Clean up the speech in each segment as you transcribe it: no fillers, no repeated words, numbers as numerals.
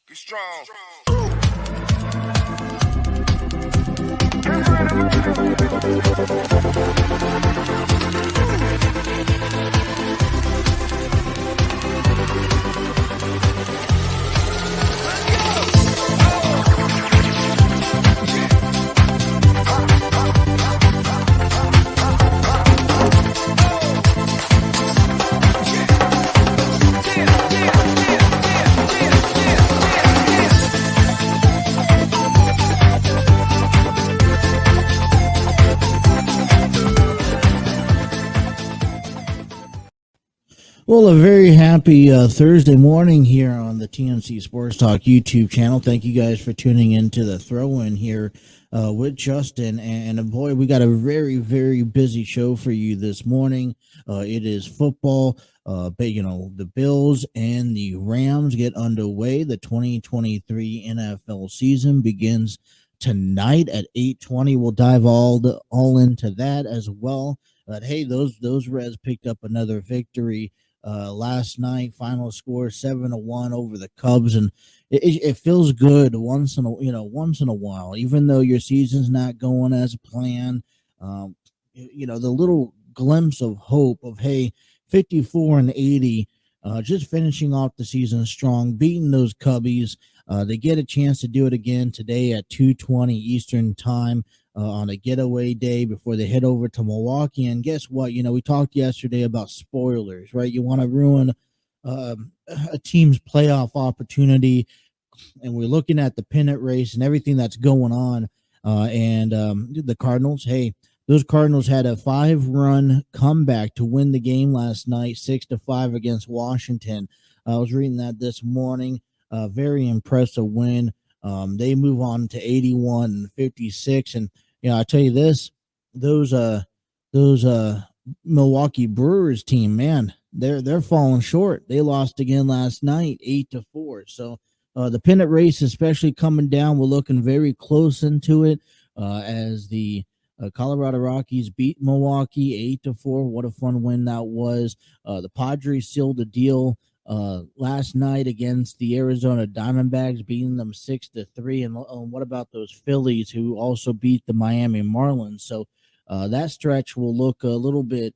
Be strong. Well, a very happy Thursday morning here on the TNC Sports Talk YouTube channel. Thank you guys for tuning in to the throw-in here with Justin. And boy, we got a very, very busy show for you this morning. It is football. But, the Bills and the Rams get underway. The 2023 NFL season begins tonight at 8:20. We'll dive all into that as well. But hey, those Reds picked up another victory last night. Final score 7-1 over the Cubs, and it feels good once in a while, even though your season's not going as planned. The little glimpse of hope of 54-80, just finishing off the season strong, beating those Cubbies. They get a chance to do it again today at 2:20 Eastern time. On a getaway day before they head over to Milwaukee. And guess what? We talked yesterday about spoilers, right? You want to ruin a team's playoff opportunity. And we're looking at the pennant race and everything that's going on. The Cardinals, those Cardinals had a 5-run comeback to win the game last night, 6-5 against Washington. I was reading that this morning. Very impressive win. They move on to 81-56, and I tell you this, those Milwaukee Brewers team, man, they're falling short. They lost again last night, 8-4. So the pennant race, especially coming down, we're looking very close into it as the Colorado Rockies beat Milwaukee 8-4. What a fun win that was. The Padres sealed the deal last night against the Arizona Diamondbacks, beating them 6-3. And what about those Phillies who also beat the Miami Marlins? So that stretch will look a little bit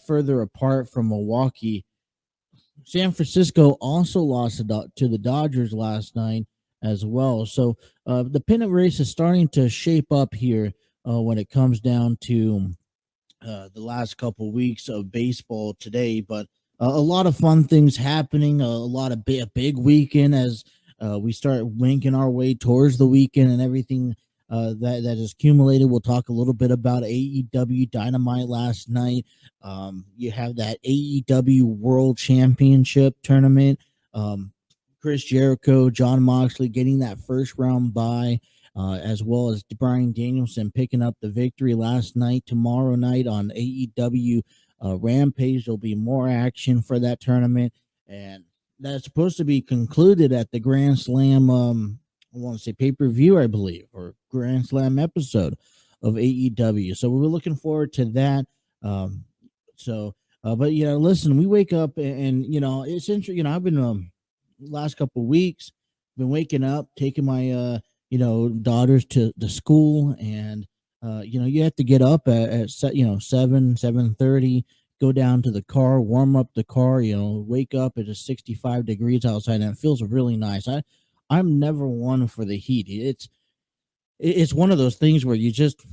further apart from Milwaukee. San Francisco also lost to the Dodgers last night as well. So the pennant race is starting to shape up here when it comes down to the last couple weeks of baseball today. But a lot of fun things happening, a big weekend as we start winking our way towards the weekend and everything that is accumulated. We'll talk a little bit about AEW Dynamite last night. You have that AEW World Championship tournament. Chris Jericho, Jon Moxley getting that first round bye, as well as Bryan Danielson picking up the victory last night. Tomorrow night on AEW Rampage, there'll be more action for that tournament, and that's supposed to be concluded at the Grand Slam I want to say pay-per-view, I believe, or Grand Slam episode of AEW. So we're looking forward to that. But listen, we wake up and it's interesting. I've been last couple of weeks been waking up, taking my daughters to school, and you have to get up at 7:30, go down to the car, warm up the car, wake up. It's 65 degrees outside, and it feels really nice. I'm never one for the heat. It's one of those things where you just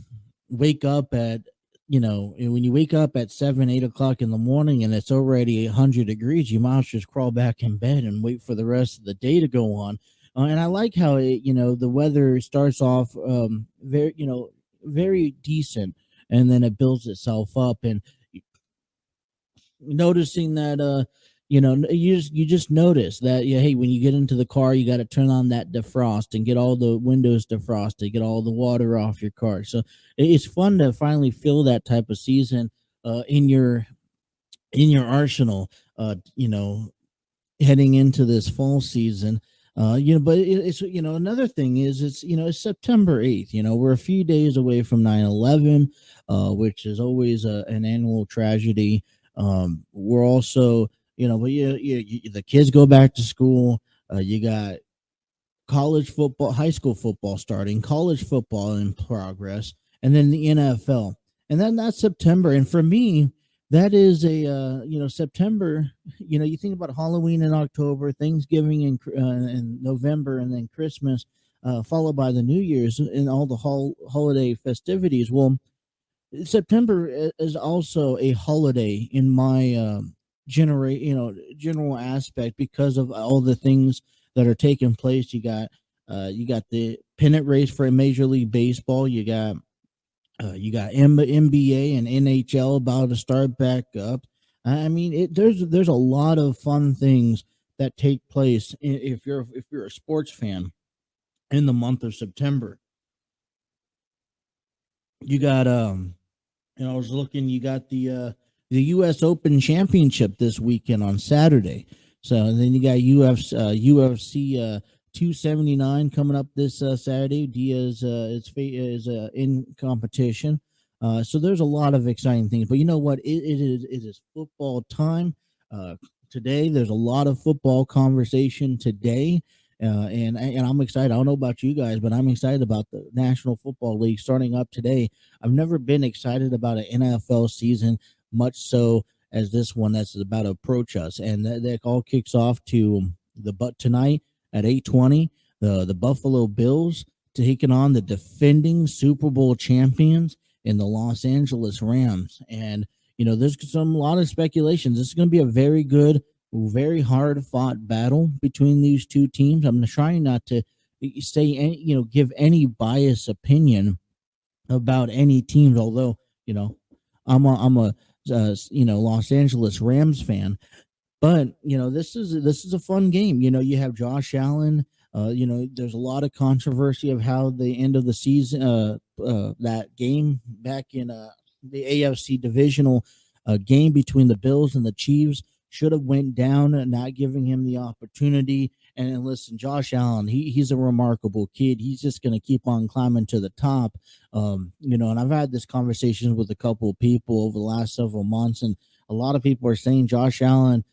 wake up at, when you wake up at 7-8 o'clock in the morning and it's already 100 degrees, you might just crawl back in bed and wait for the rest of the day to go on. And I like how the weather starts off very decent, and then it builds itself up. And noticing that you just notice that when you get into the car, you got to turn on that defrost and get all the windows defrosted, get all the water off your car. So it's fun to finally feel that type of season in your arsenal, heading into this fall season. But it's another thing is it's September 8th. We're a few days away from 9/11, which is always an annual tragedy. We're also, but the kids go back to school. You got college football, high school football starting, college football in progress, and then the NFL. And then that's September. And for me, that is a September. You think about Halloween in October, Thanksgiving in November, and then Christmas, followed by the New Year's and all the holiday festivities. Well, September is also a holiday in my general aspect because of all the things that are taking place. You got the pennant race for Major League Baseball. You got NBA and NHL about to start back up. I mean, there's a lot of fun things that take place if you're a sports fan in the month of September. You got I was looking. You got the U.S. Open Championship this weekend on Saturday. So and then you got UFC 279 coming up this Saturday. Diaz is in competition. So there's a lot of exciting things. But you know what? It is football time. Today there's a lot of football conversation today. And I'm excited. I don't know about you guys, but I'm excited about the National Football League starting up today. I've never been excited about an NFL season much so as this one that's about to approach us, and that all kicks off to but tonight at 8:20, the Buffalo Bills taking on the defending Super Bowl champions in the Los Angeles Rams, and there's a lot of speculations. This is going to be a very hard fought battle between these two teams. I'm trying not to say give any biased opinion about any teams, although I'm a Los Angeles Rams fan. But this is a fun game. You have Josh Allen. There's a lot of controversy of how the end of the season, that game back in the AFC divisional game between the Bills and the Chiefs should have went down, not giving him the opportunity. And listen, Josh Allen, he's a remarkable kid. He's just going to keep on climbing to the top. And I've had this conversation with a couple of people over the last several months, and a lot of people are saying Josh Allen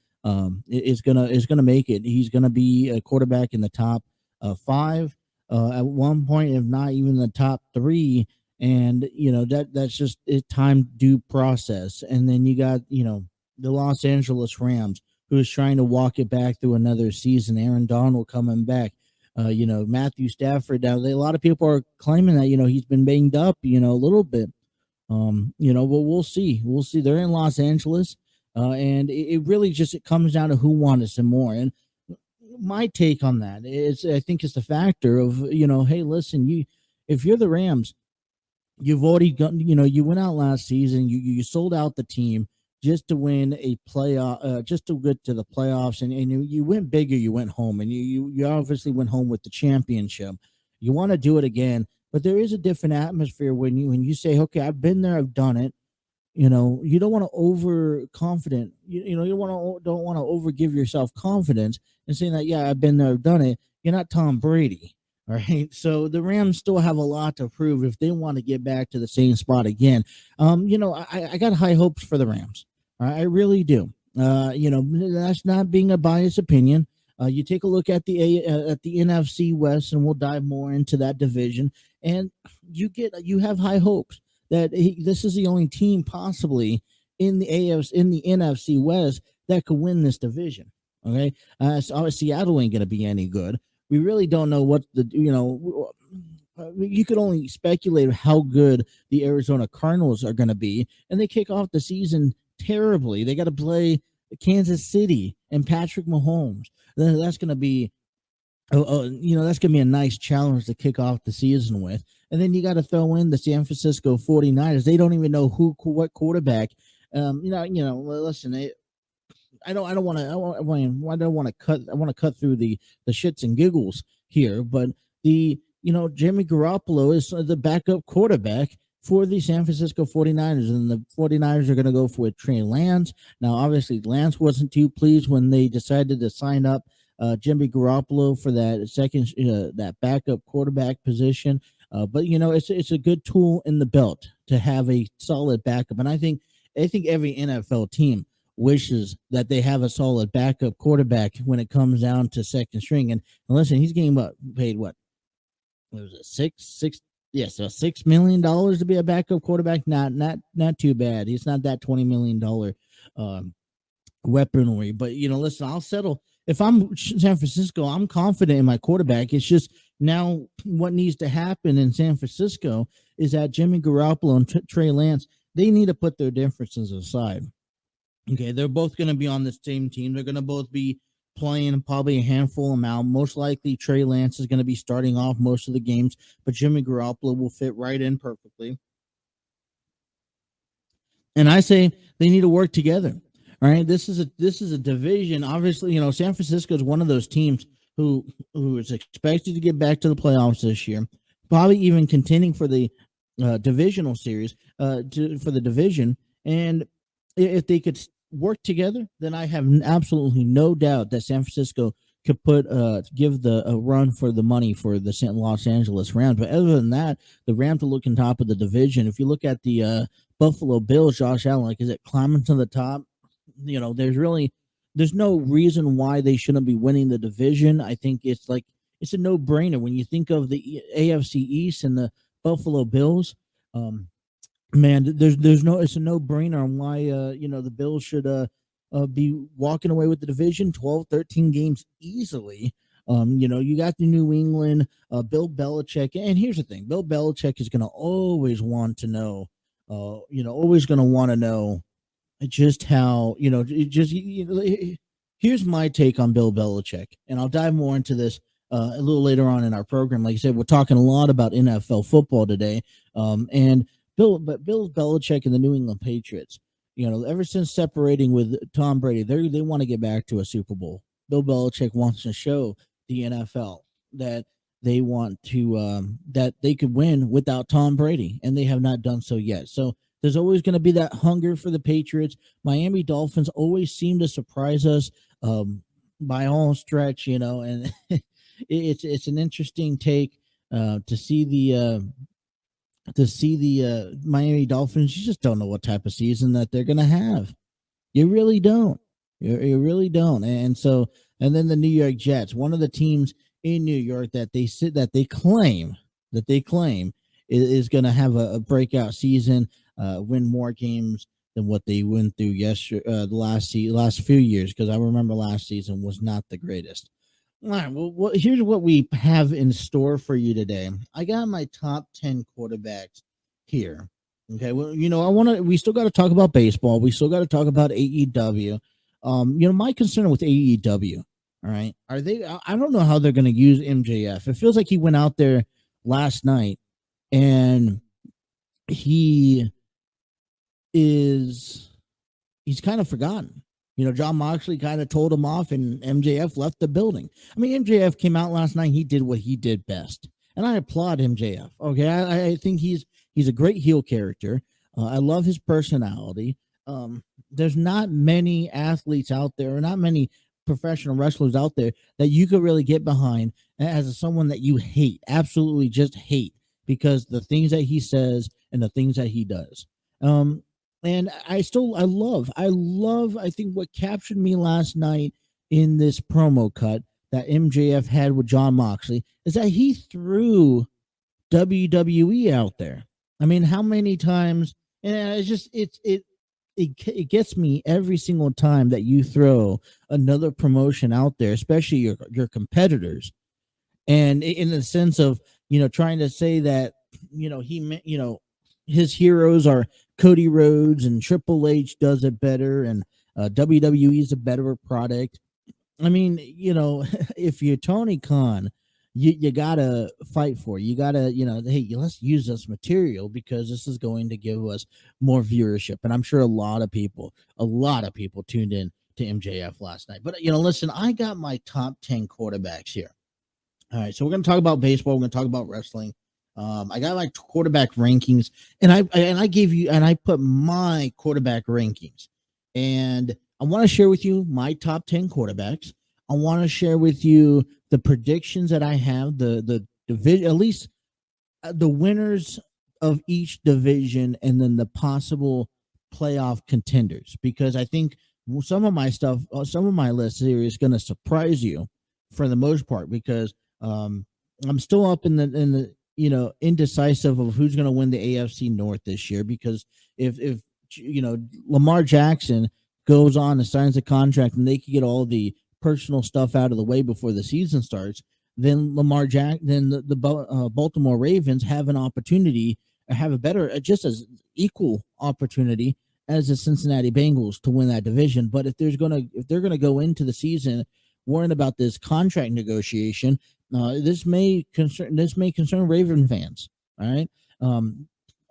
is gonna make it. He's gonna be a quarterback in the top five at one point, if not even the top three. And that's just a time due process. And then you got the Los Angeles Rams, who is trying to walk it back through another season. Aaron Donald coming back. Matthew Stafford. Now, a lot of people are claiming that he's been banged up, a little bit. But we'll see. We'll see. They're in Los Angeles, and it really just it comes down to who wants it more. And my take on that is, I think, it's the factor of hey, listen, if you're the Rams, you've already got you went out last season. You sold out the team just to win a playoff, just to get to the playoffs, and you went bigger. You went home, and you obviously went home with the championship. You want to do it again, but there is a different atmosphere when you say, okay, I've been there, I've done it. You don't want to overconfident. You don't want to overgive yourself confidence and saying that, yeah, I've been there, I've done it. You're not Tom Brady. All right. So the Rams still have a lot to prove if they want to get back to the same spot again. I got high hopes for the Rams. I really do. That's not being a biased opinion. You take a look at the NFC West, and we'll dive more into that division, and you have high hopes that this is the only team possibly in the NFC West that could win this division. Okay, so Seattle ain't going to be any good. We really don't know what you could only speculate how good the Arizona Cardinals are going to be, and they kick off the season terribly. They got to play Kansas City and Patrick Mahomes. That's going to be that's going to be a nice challenge to kick off the season with. And then you got to throw in the San Francisco 49ers. They don't even know what quarterback. Listen, I don't want to cut. I want to cut through the shits and giggles here, but Jimmy Garoppolo is the backup quarterback for the San Francisco 49ers, and the 49ers are going to go for Trey Lance. Now, obviously, Lance wasn't too pleased when they decided to sign up Jimmy Garoppolo for that that backup quarterback position. But it's a good tool in the belt to have a solid backup, and I think every NFL team wishes that they have a solid backup quarterback when it comes down to second string. And listen, he's getting paid what was it, six yes, so $6 million to be a backup quarterback. Not too bad. He's not that $20 million um weaponry. But listen, I'll settle. If I'm San Francisco, I'm confident in my quarterback. It's just now what needs to happen in San Francisco is that Jimmy Garoppolo and Trey Lance, they need to put their differences aside. Okay, they're both going to be on the same team. They're going to both be playing probably a handful amount. Most likely, Trey Lance is going to be starting off most of the games, but Jimmy Garoppolo will fit right in perfectly. And I say they need to work together. All right, this is a division. Obviously, San Francisco is one of those teams who is expected to get back to the playoffs this year, probably even contending for the divisional series for the division. And if they could work together, then I have absolutely no doubt that San Francisco could give the a run for the money for the Los Angeles Rams. But other than that, the Rams are looking top of the division. If you look at the Buffalo Bills, Josh Allen, like, is it climbing to the top? There's no reason why they shouldn't be winning the division. I think it's a no-brainer when you think of the AFC East and the Buffalo Bills. Man, there's no it's a no-brainer on why the Bills should be walking away with the division 12, 13 games easily. You got the New England, Bill Belichick, and here's the thing: Bill Belichick is going to always want to know, always going to want to know just how here's my take on Bill Belichick, and I'll dive more into this a little later on in our program. Like I said, we're talking a lot about NFL football today, and Bill Belichick and the New England Patriots. Ever since separating with Tom Brady, they want to get back to a Super Bowl. Bill Belichick wants to show the NFL that they want to that they could win without Tom Brady, and they have not done so yet. So there's always going to be that hunger for the Patriots. Miami Dolphins always seem to surprise us by all stretch, and it's an interesting take to see the Miami Dolphins. You just don't know what type of season that they're going to have. You really don't. You really don't. And then the New York Jets, one of the teams in New York that they claim is going to have a breakout season, win more games than what they went through the last few years, because I remember last season was not the greatest. All right, well, here's what we have in store for you today. I got my top 10 quarterbacks here. Okay, well, we still got to talk about baseball. We still got to talk about AEW. My concern with AEW, all right, I don't know how they're going to use MJF. It feels like he went out there last night and he's kind of forgotten. Jon Moxley kind of told him off, and MJF left the building. I mean, MJF came out last night. He did what he did best, and I applaud MJF. Okay, I think he's a great heel character. I love his personality. There's not many athletes out there, or not many professional wrestlers out there that you could really get behind as someone that you hate, absolutely just hate, because the things that he says and the things that he does. And I think what captured me last night in this promo cut that MJF had with Jon Moxley is that he threw WWE out there. I mean, how many times? And it gets me every single time that you throw another promotion out there, especially your competitors. And in the sense of, trying to say that, his heroes are Cody Rhodes and Triple H does it better, and WWE is a better product. I mean, if you're Tony Khan, you gotta fight for it. You gotta, hey, let's use this material because this is going to give us more viewership. And I'm sure a lot of people tuned in to MJF last night. But listen, I got my top 10 quarterbacks here. All right, so we're gonna talk about baseball. We're gonna talk about wrestling. I got my quarterback rankings, and I put my quarterback rankings, and I want to share with you my top 10 quarterbacks. I want to share with you the predictions that I have, the division, at least the winners of each division, and then the possible playoff contenders, because I think some of my stuff, some of my list here is going to surprise you for the most part, because I'm still up in the indecisive of who's going to win the AFC North this year. Because if Lamar Jackson goes on and signs a contract and they can get all the personal stuff out of the way before the season starts, then the Baltimore Ravens have an opportunity, have a better, just as equal opportunity as the Cincinnati Bengals to win that division. But if they're gonna go into the season worrying about this contract negotiation, this may concern Raven fans. All right.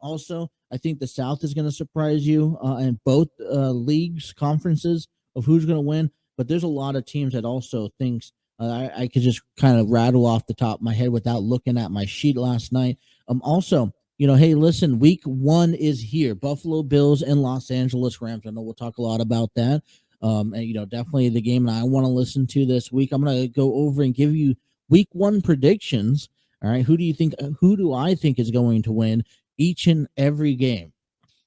Also, I think the South is going to surprise you in both leagues, conferences, of who's going to win. But there's a lot of teams that also thinks I could just kind of rattle off the top of my head without looking at my sheet last night. Also, hey, listen, week 1 is here. Buffalo Bills and Los Angeles Rams. I know we'll talk a lot about that. And definitely the game that I want to listen to this week. I'm going to go over and give you week 1 predictions. All right. Who do I think is going to win each and every game?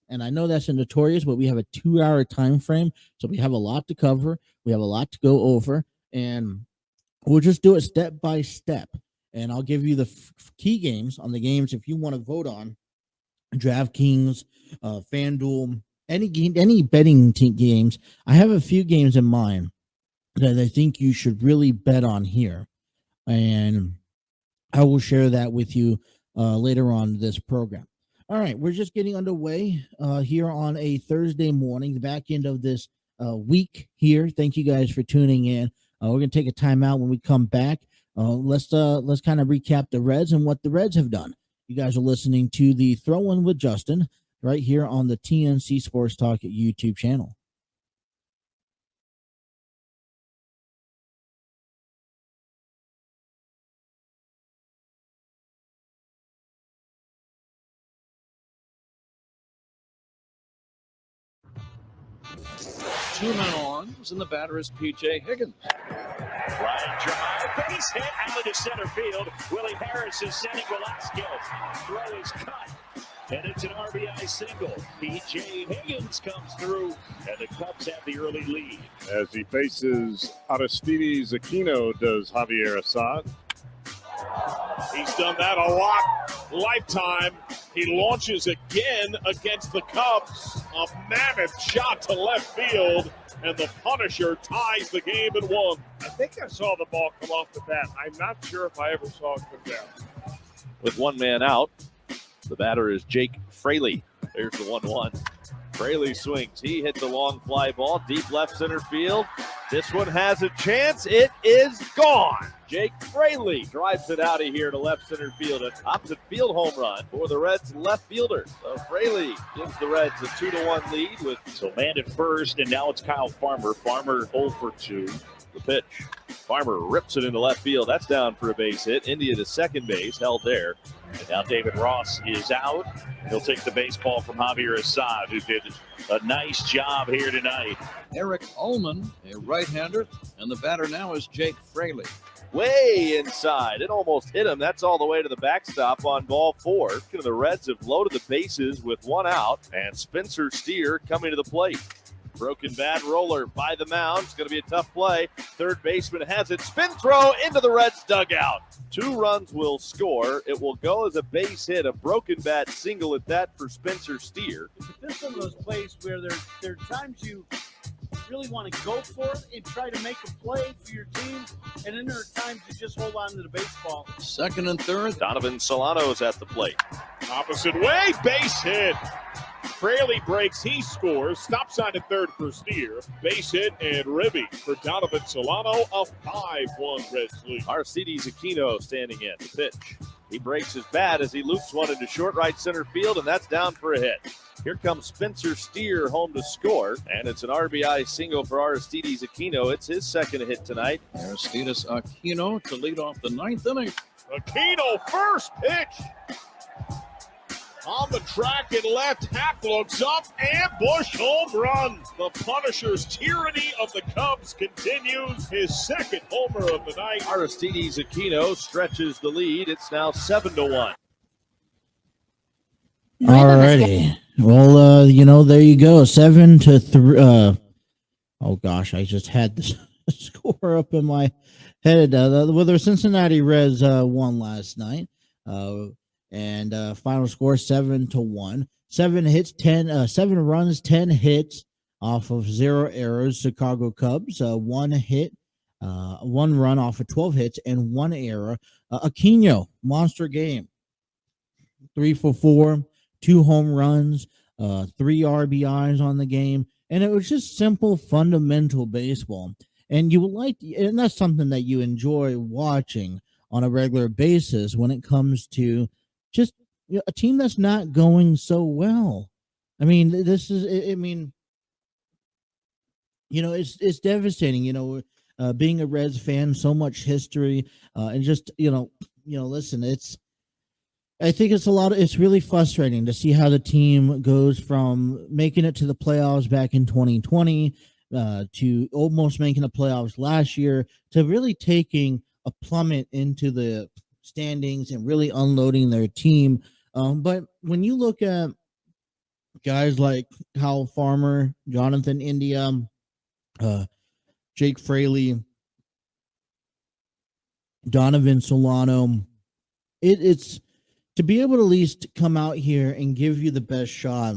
And I know that's a notorious, but we have a 2-hour time frame, so we have a lot to cover. We have a lot to go over, and we'll just do it step by step. And I'll give you the key games on the games if you want to vote on DraftKings, FanDuel, any betting games. I have a few games in mind that I think you should really bet on here, and I will share that with you later on this program. All right, we're just getting underway here on a Thursday morning, the back end of this week here. Thank you guys for tuning in. We're going to take a timeout. When we come back, let's kind of recap the Reds and what the Reds have done. You guys are listening to the Throw-In with Justin right here on the TNC Sports Talk YouTube channel. Two men on, and the batter is P.J. Higgins. Right drive, base hit out into center field. Willie Harris is sending Velasquez. Throw is cut, and it's an RBI single. P.J. Higgins comes through, and the Cubs have the early lead. As he faces Aristides Aquino, does Javier Assad. He's done that a lot, lifetime. He launches again against the Cubs. A mammoth shot to left field, and the Punisher ties the game at 1. I think I saw the ball come off the bat. I'm not sure if I ever saw it come down. With one man out, the batter is Jake Fraley. There's the 1-1. Fraley swings. He hit the long fly ball, deep left center field. This one has a chance. It is gone. Jake Fraley drives it out of here to left center field. An opposite field home run for the Reds left fielder. So Fraley gives the Reds a 2-1 lead with. So man at first, and now it's Kyle Farmer. Farmer 0 for 2. The pitch. Farmer rips it into left field. That's down for a base hit. India to second base, held there. And now David Ross is out. He'll take the baseball from Javier Assad, who did a nice job here tonight. Eric Ullman, a right-hander, and the batter now is Jake Fraley. Way inside. It almost hit him. That's all the way to the backstop on ball 4. The Reds have loaded the bases with 1 out, and Spencer Steer coming to the plate. Broken bat roller by the mound. It's going to be a tough play. Third baseman has it. Spin throw into the Reds dugout. 2 runs will score. It will go as a base hit. A broken bat single at that for Spencer Steer. This is one of those plays where there are times you really want to go for it and try to make a play for your team, and then there are times you just hold on to the baseball. Second and third. Donovan Solano is at the plate. Opposite way, base hit. Fraley breaks, he scores. Stop sign at third for Steer. Base hit and ribby for Donovan Solano. A 5-1 Reds lead. Aristides Aquino standing in. The pitch. He breaks his bat as he loops one into short right center field, and that's down for a hit. Here comes Spencer Steer home to score, and it's an RBI single for Aristides Aquino. It's his second hit tonight. Aristides Aquino to lead off the 9th inning. Aquino, first pitch. On the track and left, Hack looks up, and Bush home run. The Punisher's tyranny of the Cubs continues. His second homer of the night. Aristides Aquino stretches the lead. It's now 7-1. Alrighty. Well, there you go. 7-3. Oh gosh, I just had the score up in my head. The Cincinnati Reds won last night, and final score 7-1. 7 runs, 10 hits off of 0 errors. Chicago Cubs 1 hit, 1 run off of 12 hits, and 1 error. Aquino, monster game, 3 for 4, 2 home runs, 3 RBIs on the game. And it was just simple, fundamental baseball. And you like, and that's something that you enjoy watching on a regular basis when it comes to just a team that's not going so well. I mean, this is, I mean, it's devastating. Being a Reds fan, so much history, and just listen, I think it's really frustrating to see how the team goes from making it to the playoffs back in 2020 to almost making the playoffs last year to really taking a plummet into the standings and really unloading their team. But when you look at guys like Kyle Farmer, Jonathan India, Jake Fraley, Donovan Solano, it's to be able to at least come out here and give you the best shot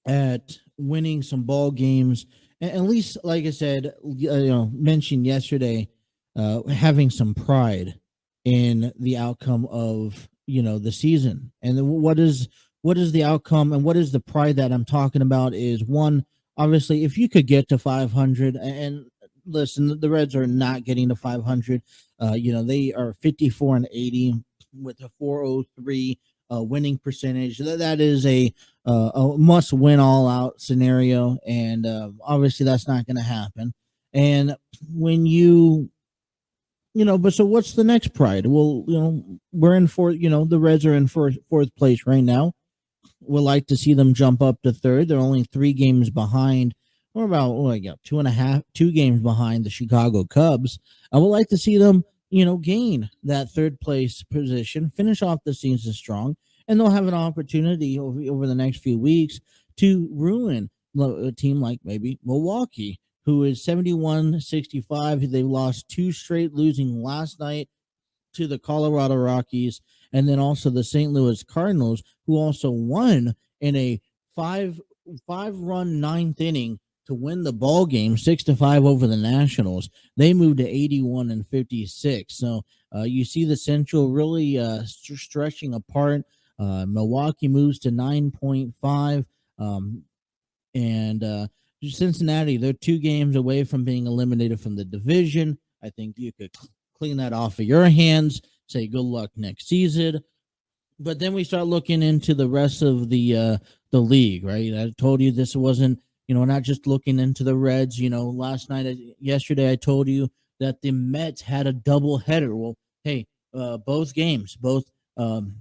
at winning some ball games, and at least, like I said, mentioned yesterday, having some pride in the outcome of the season. And what is the outcome and what is the pride that I'm talking about is, one, obviously, if you could get to 500, and listen, the Reds are not getting to 500. They are 54-80 with a 403 winning percentage. That is a must win all out scenario, and obviously that's not going to happen. And when but so what's the next pride? Well, we're in fourth. The Reds are in fourth place right now. We'd like to see them jump up to third. They're only 3 games behind. We're about 2 games behind the Chicago Cubs. I would like to see them gain that third place position, finish off the season strong, and they'll have an opportunity over the next few weeks to ruin a team like maybe Milwaukee, who is 71-65. They lost 2 straight, losing last night to the Colorado Rockies, and then also the St. Louis Cardinals, who also won in a 5-run 9th inning to win the ball game 6-5 over the Nationals. They moved to 81-56. So you see the Central really stretching apart. Milwaukee moves to 9.5, and Cincinnati, they're 2 games away from being eliminated from the division. I think you could clean that off of your hands, say good luck next season. But then we start looking into the rest of the league, right? I told you this wasn't, not just looking into the Reds. Yesterday I told you that the Mets had a double header. Well, hey, both games, the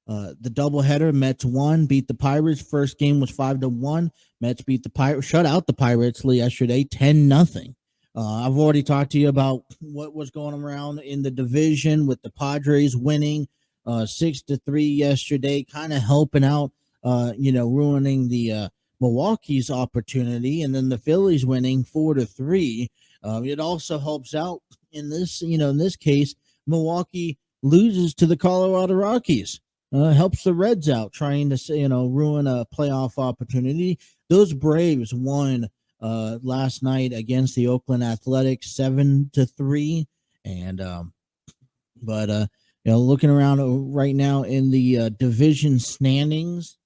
doubleheader, Mets won, beat the Pirates. First game was 5-1. Mets beat the Pirates, shut out the Pirates yesterday, 10-0. I've already talked to you about what was going around in the division with the Padres winning 6-3 yesterday, kind of helping out, ruining the Milwaukee's opportunity, and then the Phillies winning 4-3. It also helps out in this case, Milwaukee loses to the Colorado Rockies. Helps the Reds out trying to ruin a playoff opportunity. Those Braves won last night against the Oakland Athletics 7-3, and looking around right now in the division standings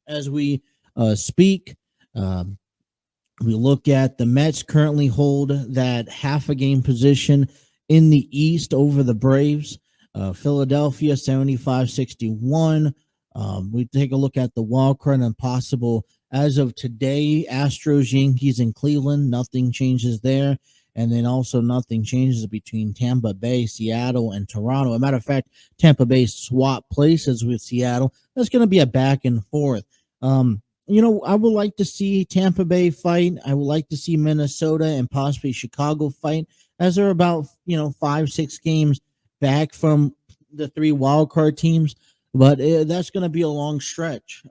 as we speak, we look at the Mets currently hold that half a game position in the East over the Braves. Philadelphia 75-61. We take a look at the wild card and possible as of today, Astros, Yankees, and Cleveland. Nothing changes there. And then also nothing changes between Tampa Bay, Seattle, and Toronto. As a matter of fact, Tampa Bay swap places with Seattle. That's going to be a back and forth. I would like to see Tampa Bay fight. I would like to see Minnesota and possibly Chicago fight, as they're about 5-6 games back from the 3 wild card teams. But that's going to be a long stretch.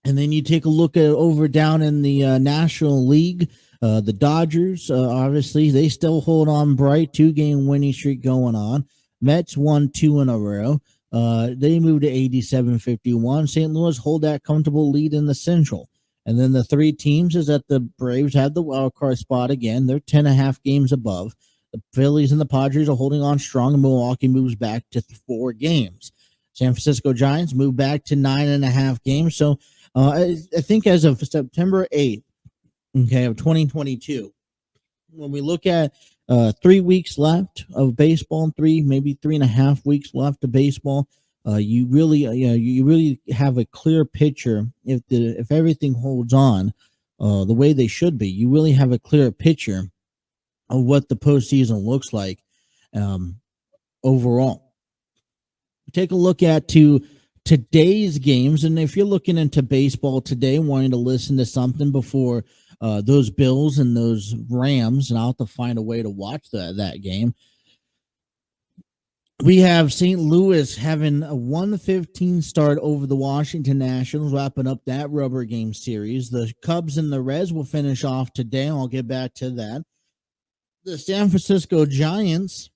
And then you take a look at over down in the National League, the Dodgers, obviously, they still hold on bright, 2-game winning streak going on. Mets won 2 in a row. They moved to 87-51. St. Louis hold that comfortable lead in the Central. And then the 3 teams is that the Braves had the wild card spot again. They're 10.5 games above. The Phillies and the Padres are holding on strong, and Milwaukee moves back to 4 games. San Francisco Giants move back to 9.5 games. So I think as of September 8th, okay, of 2022, when we look at 3 weeks left of baseball, maybe 3.5 weeks left of baseball, you really have a clear picture. If everything holds on the way they should be, you really have a clear picture of what the postseason looks like overall. Take a look at today's games, and if you're looking into baseball today, wanting to listen to something before those Bills and those Rams, and I'll have to find a way to watch that game. We have St. Louis having a 1-15 start over the Washington Nationals, wrapping up that rubber game series. The Cubs and the Reds will finish off today. I'll get back to that. The San Francisco Giants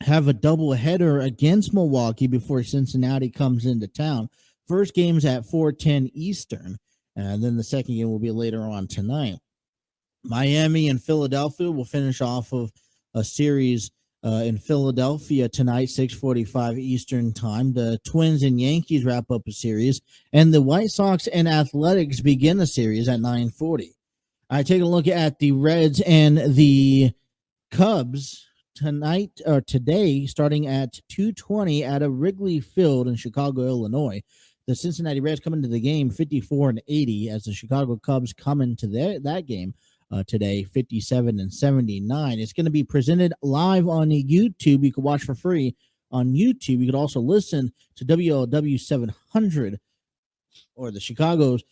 have a doubleheader against Milwaukee before Cincinnati comes into town. First game's at 4:10 Eastern, and then the second game will be later on tonight. Miami and Philadelphia will finish off of a series in Philadelphia tonight, 6:45 Eastern time. The Twins and Yankees wrap up a series, and the White Sox and Athletics begin a series at 9:40. All right, take a look at the Reds and the Cubs tonight or today, starting at 2:20 at a Wrigley Field in Chicago, Illinois. The Cincinnati Reds come into the game 54-80 as the Chicago Cubs come into that game today 57-79. It's going to be presented live on YouTube. You can watch for free on YouTube. You could also listen to WLW 700 or the Chicago's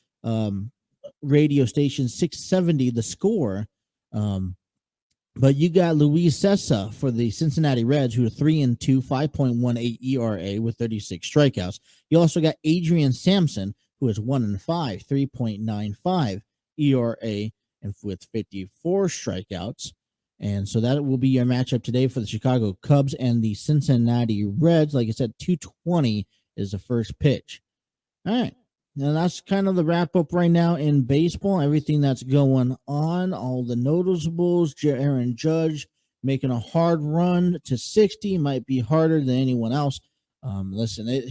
radio station 670, The Score. But you got Luis Cessa for the Cincinnati Reds, who are 3-2, 5.18 ERA with 36 strikeouts. You also got Adrian Sampson, who is 1-5, 3.95 ERA, and with 54 strikeouts. And so that will be your matchup today for the Chicago Cubs and the Cincinnati Reds. Like I said, 2:20 is the first pitch. All right. Now, that's kind of the wrap-up right now in baseball, everything that's going on, all the notables. Aaron Judge making a hard run to 60, might be harder than anyone else. Listen,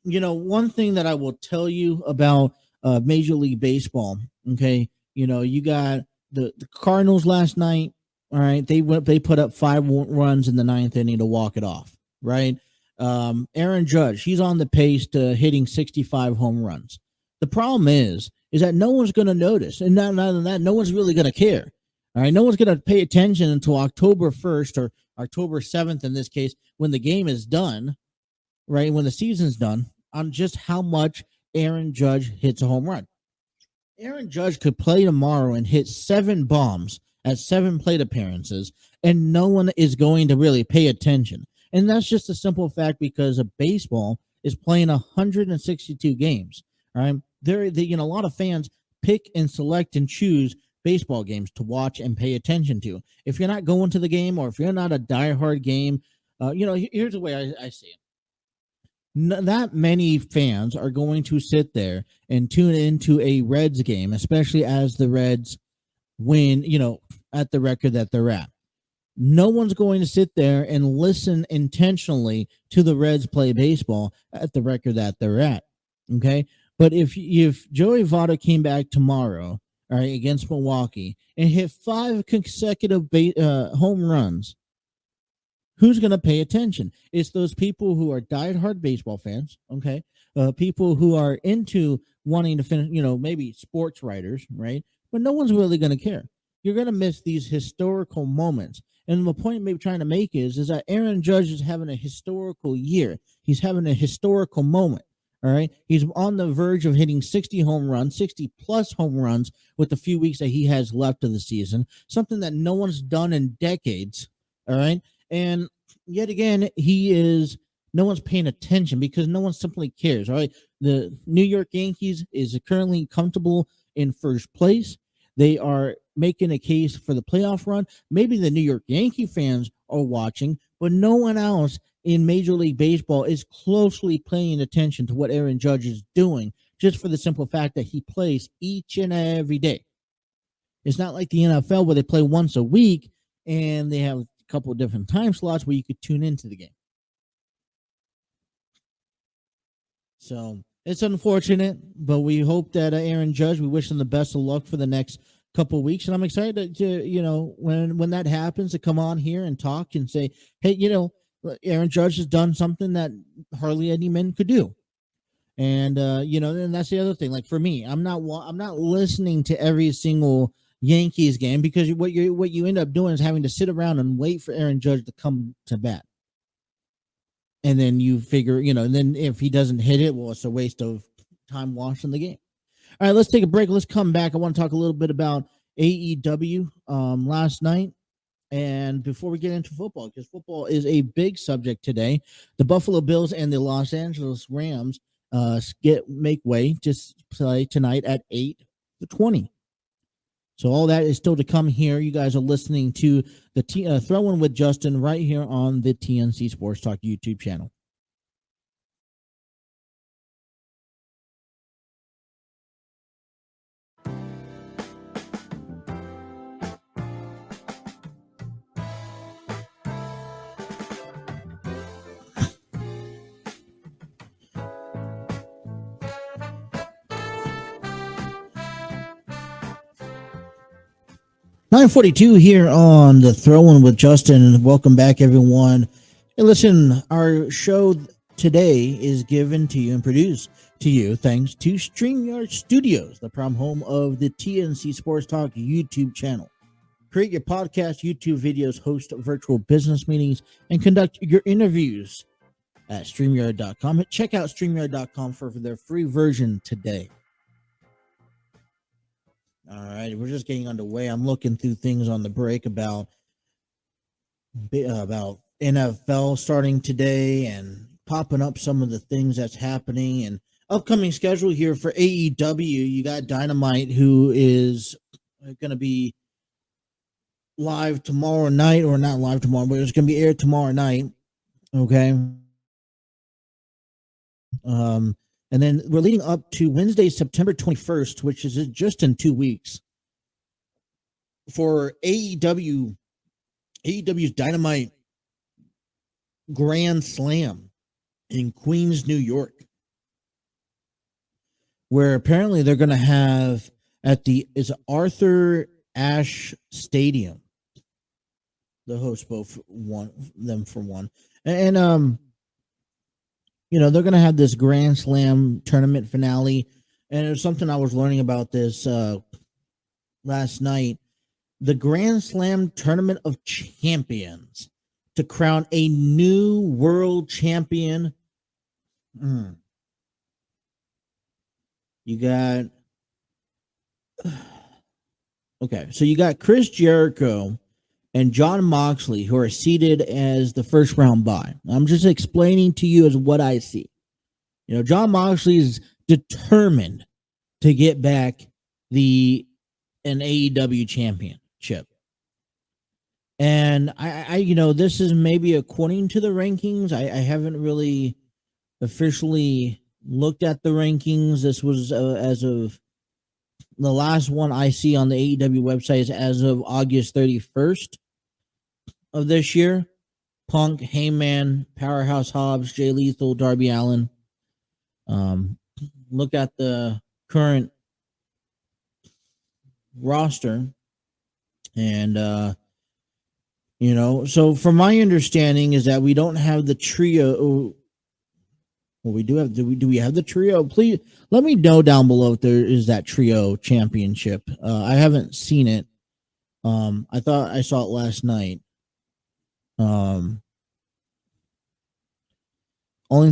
one thing that I will tell you about Major League Baseball, okay, you got the Cardinals last night, all right, they put up 5 runs in the 9th inning to walk it off, right? Aaron Judge, he's on the pace to hitting 65 home runs. The problem is that no one's going to notice, and not than that, no one's really going to care. All right, no one's going to pay attention until October 1st or October 7th in this case, when the game is done, right? When the season's done, on just how much Aaron Judge hits a home run. Aaron Judge could play tomorrow and hit 7 bombs at 7 plate appearances, and no one is going to really pay attention. And that's just a simple fact because of baseball is playing 162 games. All right. A lot of fans pick and select and choose baseball games to watch and pay attention to. If you're not going to the game or if you're not a diehard game, here's the way I see it. Not many fans are going to sit there and tune into a Reds game, especially as the Reds win, at the record that they're at. No one's going to sit there and listen intentionally to the Reds play baseball at the record that they're at. Okay. But if Joey Votto came back tomorrow, all right, against Milwaukee and hit 5 consecutive home runs, who's going to pay attention? It's those people who are diehard baseball fans. Okay. People who are into wanting to finish, maybe sports writers, right? But no one's really going to care. You're going to miss these historical moments. And the point I'm trying to make is that Aaron Judge is having a historical year. He's having a historical moment. All right. He's on the verge of hitting 60 home runs, 60 plus home runs with the few weeks that he has left of the season, something that no one's done in decades. All right. And yet again, he is no one's paying attention because no one simply cares. All right, the New York Yankees is currently comfortable in first place. They are making a case for the playoff run. Maybe the New York Yankee fans are watching, but no one else in Major League Baseball is closely paying attention to what Aaron Judge is doing, just for the simple fact that he plays each and every day. It's not like the NFL where they play once a week and they have a couple of different time slots where you could tune into the game. So it's unfortunate, but we hope that Aaron Judge, we wish him the best of luck for the next couple of weeks. And I'm excited to, when that happens, to come on here and talk and say, hey, Aaron Judge has done something that hardly any men could do. And, and that's the other thing. Like for me, I'm not listening to every single Yankees game because what you end up doing is having to sit around and wait for Aaron Judge to come to bat. And then you figure, and then if he doesn't hit it, well, it's a waste of time watching the game. All right, let's take a break. Let's come back. I want to talk a little bit about AEW last night. And before we get into football, because football is a big subject today, the Buffalo Bills and the Los Angeles Rams make way to play tonight at 8:20. So all that is still to come here. You guys are listening to the Throw-In with Justin right here on the TNC Sports Talk YouTube channel. $9:42 here on the Throw-In with Justin. Welcome back, everyone. Hey, listen, our show today is given to you and produced to you thanks to StreamYard Studios, the prom home of the TNC Sports Talk YouTube channel. Create your podcast, YouTube videos, host virtual business meetings, and conduct your interviews at StreamYard.com. Check out StreamYard.com for their free version today. All right, we're just getting underway. I'm looking through things on the break about NFL starting today and popping up some of the things that's happening and upcoming schedule here for AEW. You got Dynamite, who is going to be live tomorrow night, or not live tomorrow, but it's going to be aired tomorrow night. Okay. And then we're leading up to Wednesday, September 21st, which is just in 2 weeks, for AEW's Dynamite Grand Slam in Queens, New York, where apparently they're going to have is Arthur Ashe Stadium. The host both them for one. And they're going to have this Grand Slam tournament finale. And it was something I was learning about this last night. The Grand Slam Tournament of Champions to crown a new world champion. You got... Okay, so you got Chris Jericho and Jon Moxley, who are seated as the first round bye. I'm just explaining to you as what I see. Jon Moxley is determined to get back an AEW championship. And I this is maybe according to the rankings. I haven't really officially looked at the rankings. This was as of the last one I see on the AEW website is as of August 31st of this year. Punk, Heyman, Powerhouse Hobbs, Jay Lethal, Darby Allin. Look at the current roster. And, so from my understanding is that we don't have the trio. Well, we do have. Do we have the trio? Please let me know down below if there is that trio championship. I haven't seen it. I thought I saw it last night. Only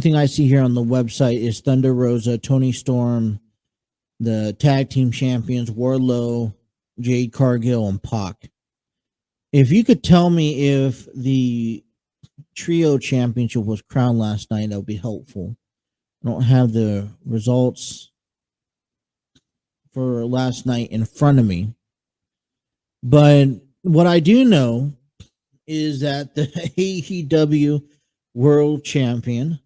thing I see here on the website is Thunder Rosa, Tony Storm, the tag team champions, Wardlow, Jade Cargill, and Pac. If you could tell me if the trio championship was crowned last night, that would be helpful. I don't have the results for last night in front of me. But what I do know is that the AEW World Championship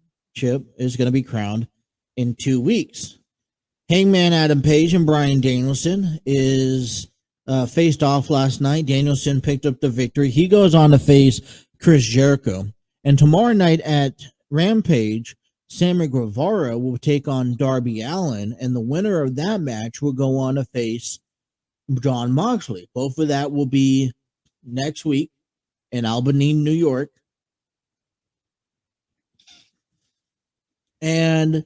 is going to be crowned in 2 weeks. Hangman Adam Page and Bryan Danielson is faced off last night. Danielson picked up the victory. He goes on to face Chris Jericho. And tomorrow night at Rampage, Sammy Guevara will take on Darby Allin, and the winner of that match will go on to face Jon Moxley. Both of that will be next week in Albany, New York. And,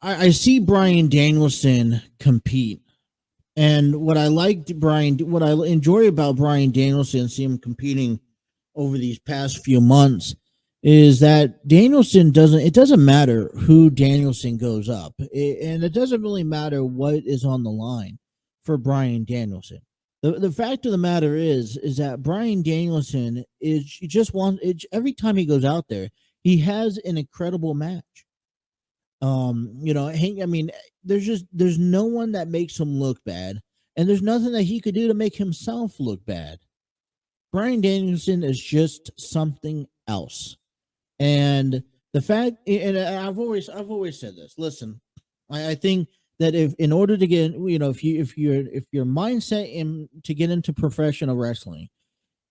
I see Bryan Danielson compete. And what I enjoy about Bryan Danielson, see him competing over these past few months, is that it doesn't matter who Danielson goes up. And it doesn't really matter what is on the line for Bryan Danielson. The fact of the matter is that Bryan Danielson every time he goes out there, he has an incredible match. There's no one that makes him look bad, and there's nothing that he could do to make himself look bad. Bryan Danielson is just something else. And the fact, and I've always said this. Listen, I think that in order to get, if your mindset to get into professional wrestling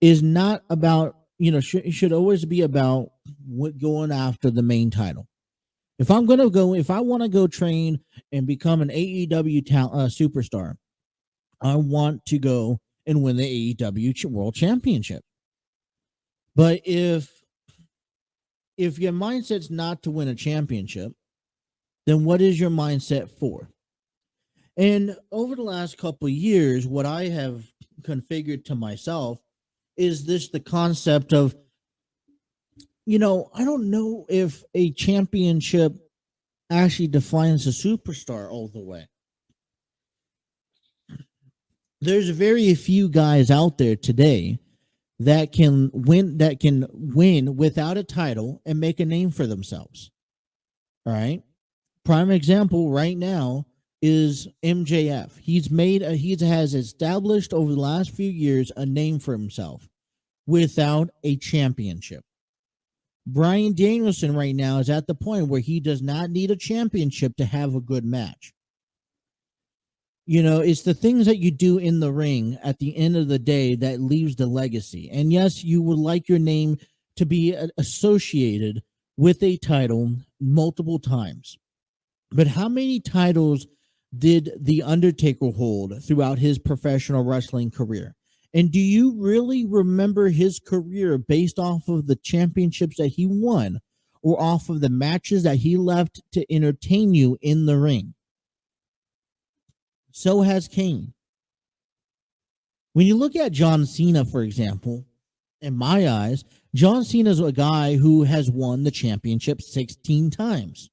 is not about, should always be about going after the main title. If I want to go train and become an AEW superstar, I want to go and win the AEW World Championship. But if your mindset's not to win a championship, then what is your mindset for? And over the last couple of years, what I have configured to myself is the concept of, I don't know if a championship actually defines a superstar all the way. There's very few guys out there today that can win without a title and make a name for themselves. All right. Prime example right now is MJF. He has established over the last few years a name for himself without a championship. Bryan Danielson right now is at the point where he does not need a championship to have a good match. It's the things that you do in the ring at the end of the day that leaves the legacy. And yes, you would like your name to be associated with a title multiple times. But how many titles did The Undertaker hold throughout his professional wrestling career? And do you really remember his career based off of the championships that he won or off of the matches that he left to entertain you in the ring? So has Kane. When you look at John Cena, for example, in my eyes, John Cena is a guy who has won the championship 16 times.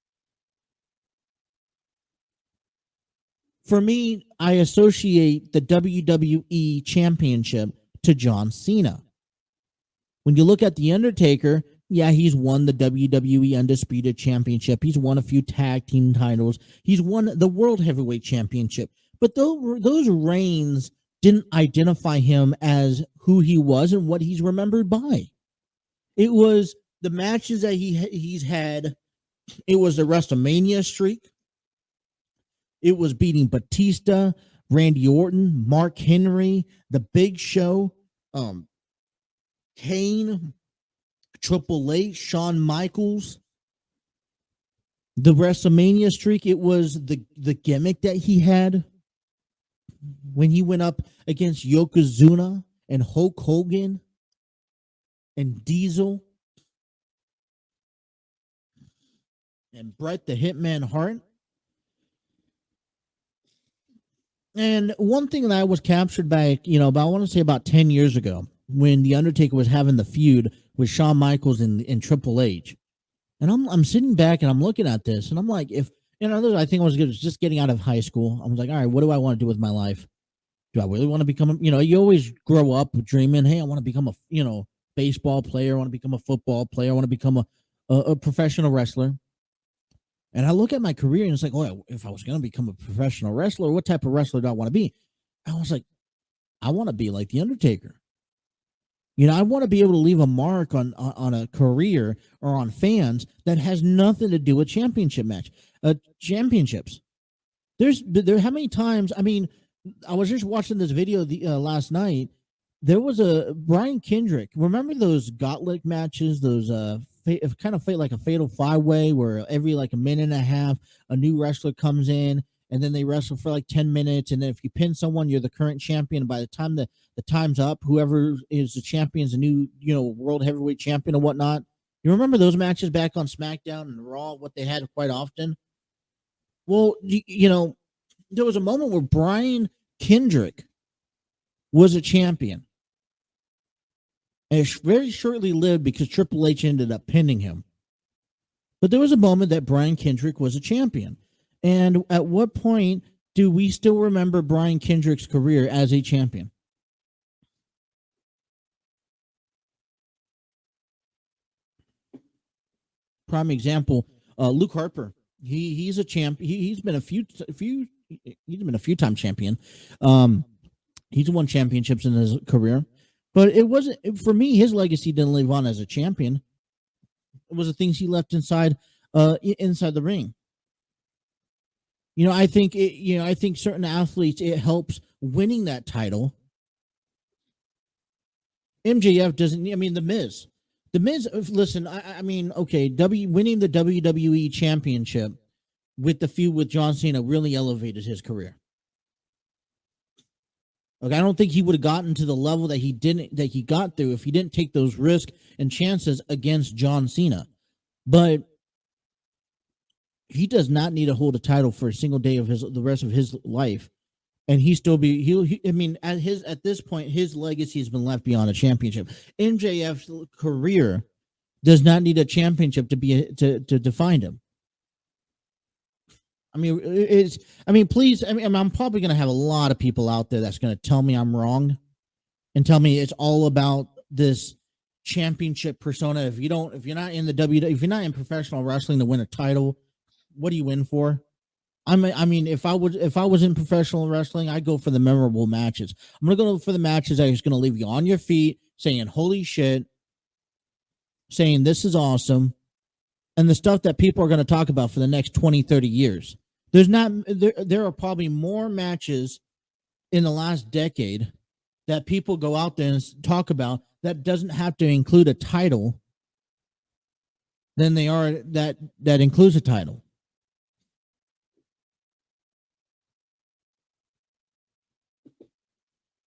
For me, I associate the WWE Championship to John Cena. When you look at The Undertaker, yeah, he's won the WWE Undisputed Championship. He's won a few tag team titles. He's won the World Heavyweight Championship. But those reigns didn't identify him as who he was and what he's remembered by. It was the matches that he's had. It was the WrestleMania streak. It was beating Batista, Randy Orton, Mark Henry, The Big Show, Kane, Triple H, Shawn Michaels. The WrestleMania streak, it was the gimmick that he had when he went up against Yokozuna and Hulk Hogan and Diesel and Bret the Hitman Hart. And one thing that I was captured back, I want to say about 10 years ago, when The Undertaker was having the feud with Shawn Michaels and Triple H. And I'm sitting back and I'm looking at this and I'm like, I think I was just getting out of high school. I was like, all right, what do I want to do with my life? Do I really want to become, you always grow up dreaming, hey, I want to become a baseball player. I want to become a football player. I want to become a professional wrestler. And I look at my career and it's like, oh, if I was going to become a professional wrestler, what type of wrestler do I want to be? I was like, I want to be like The Undertaker. I want to be able to leave a mark on a career or on fans that has nothing to do with championships. How many times? I mean, I was just watching this video last night. There was a Brian Kendrick. Remember those gauntlet matches? Those kind of like a fatal 5-way where every like a minute and a half a new wrestler comes in and then they wrestle for like 10 minutes, and then if you pin someone, you're the current champion. By the time the time's up, whoever is the champion is a new world heavyweight champion or whatnot. You remember those matches back on SmackDown and Raw? What they had quite often. Well, there was a moment where Brian Kendrick was a champion. And it very shortly lived because Triple H ended up pinning him. But there was a moment that Brian Kendrick was a champion. And at what point do we still remember Brian Kendrick's career as a champion? Prime example, Luke Harper. He's a champ. He's been a few time champion. He's won championships in his career, but it wasn't for me. His legacy didn't live on as a champion. It was the things he left inside the ring. I think certain athletes, it helps winning that title. MJF doesn't. I mean, The Miz. Listen, I mean, okay, winning the WWE Championship with the feud with John Cena really elevated his career. Okay, I don't think he would have gotten to the level that he got through if he didn't take those risks and chances against John Cena. But he does not need to hold a title for a single day of the rest of his life, and at this point, his legacy has been left beyond a championship. MJF's career does not need a championship to define him. Please. I'm probably going to have a lot of people out there that's going to tell me I'm wrong, and tell me it's all about this championship persona. If you're not in if you're not in professional wrestling to win a title, what do you win for? If I was in professional wrestling, I'd go for the memorable matches. I'm going to go for the matches that is going to leave you on your feet saying, holy shit, saying this is awesome, and the stuff that people are going to talk about for the next 20, 30 years. There are probably more matches in the last decade that people go out there and talk about that doesn't have to include a title than they are that includes a title.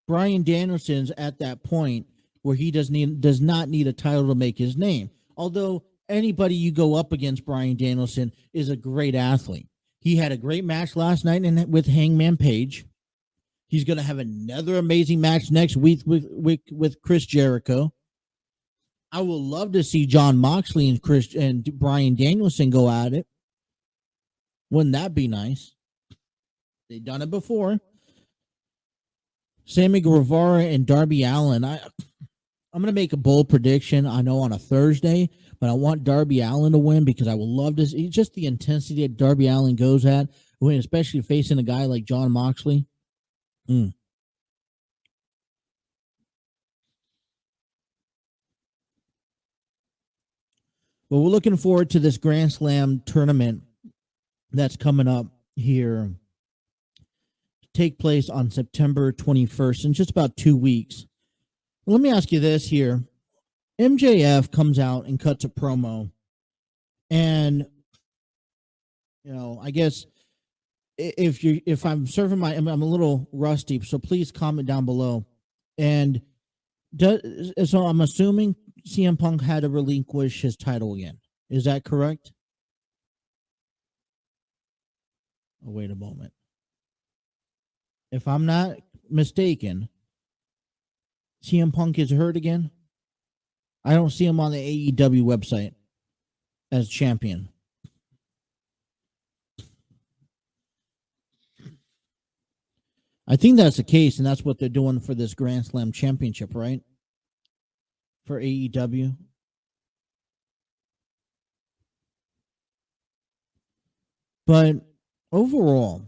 Bryan Danielson's at that point where he does not need a title to make his name. Although anybody you go up against Bryan Danielson is a great athlete. He had a great match last night with Hangman Page. He's going to have another amazing match next week with Chris Jericho. I will love to see Jon Moxley and Bryan Danielson go at it. Wouldn't that be nice? They've done it before. Sammy Guevara and Darby Allin. I'm going to make a bold prediction. I know on a Thursday, but I want Darby Allin to win because I would love to see just the intensity that Darby Allin goes at, especially facing a guy like Jon Moxley. Well, we're looking forward to this Grand Slam tournament that's coming up here. Take place on September 21st in just about 2 weeks. Let me ask you this here. MJF comes out and cuts a promo, and I guess if I'm serving I'm a little rusty, so please comment down below. And so I'm assuming CM Punk had to relinquish his title again. Is that correct? Oh, wait a moment. If I'm not mistaken, CM Punk is hurt again. I don't see him on the AEW website as champion. I think that's the case, and that's what they're doing for this Grand Slam championship, right? for AEW. But overall,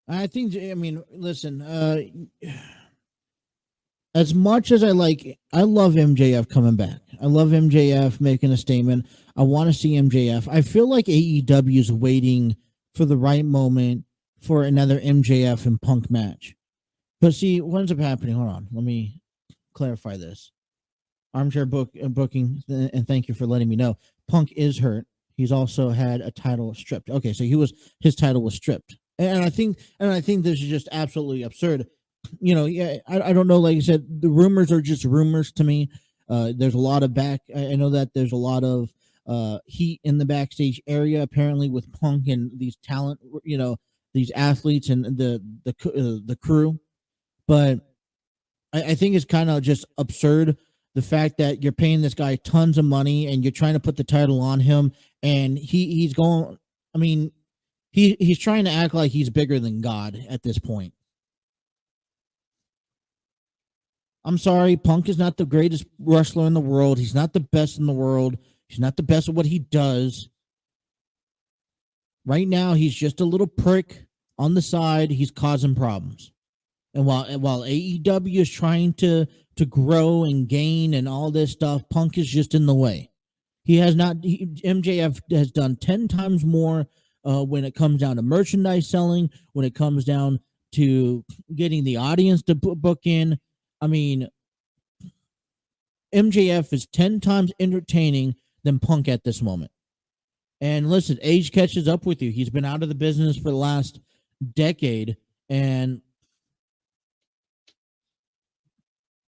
I think, I mean, listen, as much as I love MJF coming back. I love MJF making a statement. I want to see MJF. I feel like AEW is waiting for the right moment for another MJF and Punk match. But see, what ends up happening? Hold on. Let me clarify this. Armchair booking, and thank you for letting me know. Punk is hurt. He's also had a title stripped. Okay, so his title was stripped. And I think this is just absolutely absurd. You know, yeah, I don't know. Like I said, the rumors are just rumors to me. There's a lot of I know that there's a lot of heat in the backstage area, apparently, with Punk and these talent, you know, these athletes and the crew. But I think it's kind of just absurd, the fact that you're paying this guy tons of money and you're trying to put the title on him, and he's going. I mean, he's trying to act like he's bigger than God at this point. I'm sorry, Punk is not the greatest wrestler in the world. He's not the best in the world. He's not the best at what he does. Right now, he's just a little prick on the side. He's causing problems. And while AEW is trying to grow and gain and all this stuff, Punk is just in the way. MJF has done 10 times more when it comes down to merchandise selling, when it comes down to getting the audience to book in. I mean, MJF is 10 times entertaining than Punk at this moment. And listen, age catches up with you. He's been out of the business for the last decade. And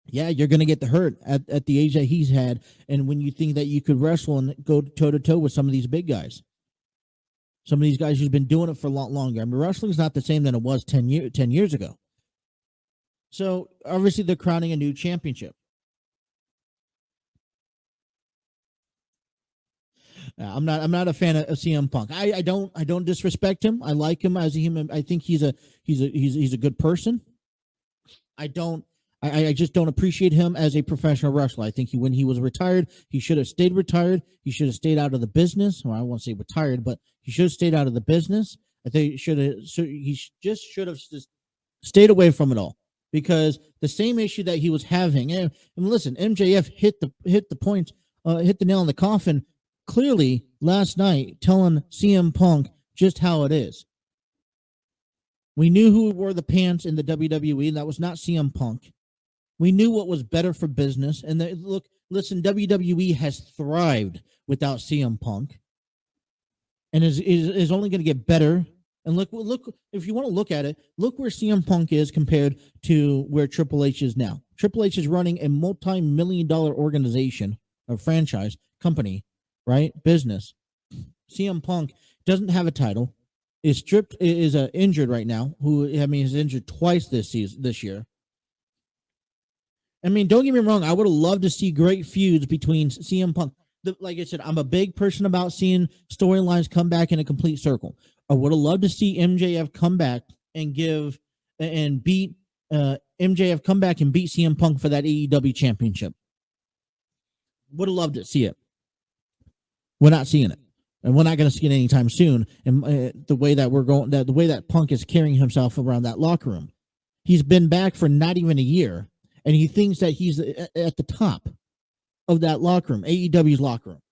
yeah, you're going to get the hurt at the age that he's had. And when you think that you could wrestle and go toe-to-toe with some of these big guys. Some of these guys who's been doing it for a lot longer. I mean, wrestling's not the same than it was 10 years ago. So obviously they're crowning a new championship. I'm not a fan of CM Punk. I don't disrespect him. I like him as a human. I think he's a good person. I just don't appreciate him as a professional wrestler. I think when he was retired, he should have stayed retired. He should have stayed out of the business. Well, I won't say retired, but he should have stayed out of the business. I think he should have just stayed away from it all. Because the same issue that he was having, and listen, MJF hit the point, hit the nail in the coffin clearly last night, telling CM Punk just how it is. We knew who wore the pants in the WWE, and that was not CM Punk. We knew what was better for business, and listen, WWE has thrived without CM Punk, and is only going to get better. And look, if you want to look at it, look where CM Punk is compared to where Triple H is now. Triple H is running a multi-million-dollar organization or franchise company, right? Business. CM Punk doesn't have a title, is injured right now, is injured twice this year. I mean, don't get me wrong, I would have loved to see great feuds between CM Punk. Like I said, I'm a big person about seeing storylines come back in a complete circle. I would have loved to see MJF come back and beat CM Punk for that AEW Championship. Would have loved to see it. We're not seeing it, and we're not going to see it anytime soon. And the way that Punk is carrying himself around that locker room, he's been back for not even a year, and he thinks that he's at the top of that locker room, AEW's locker room.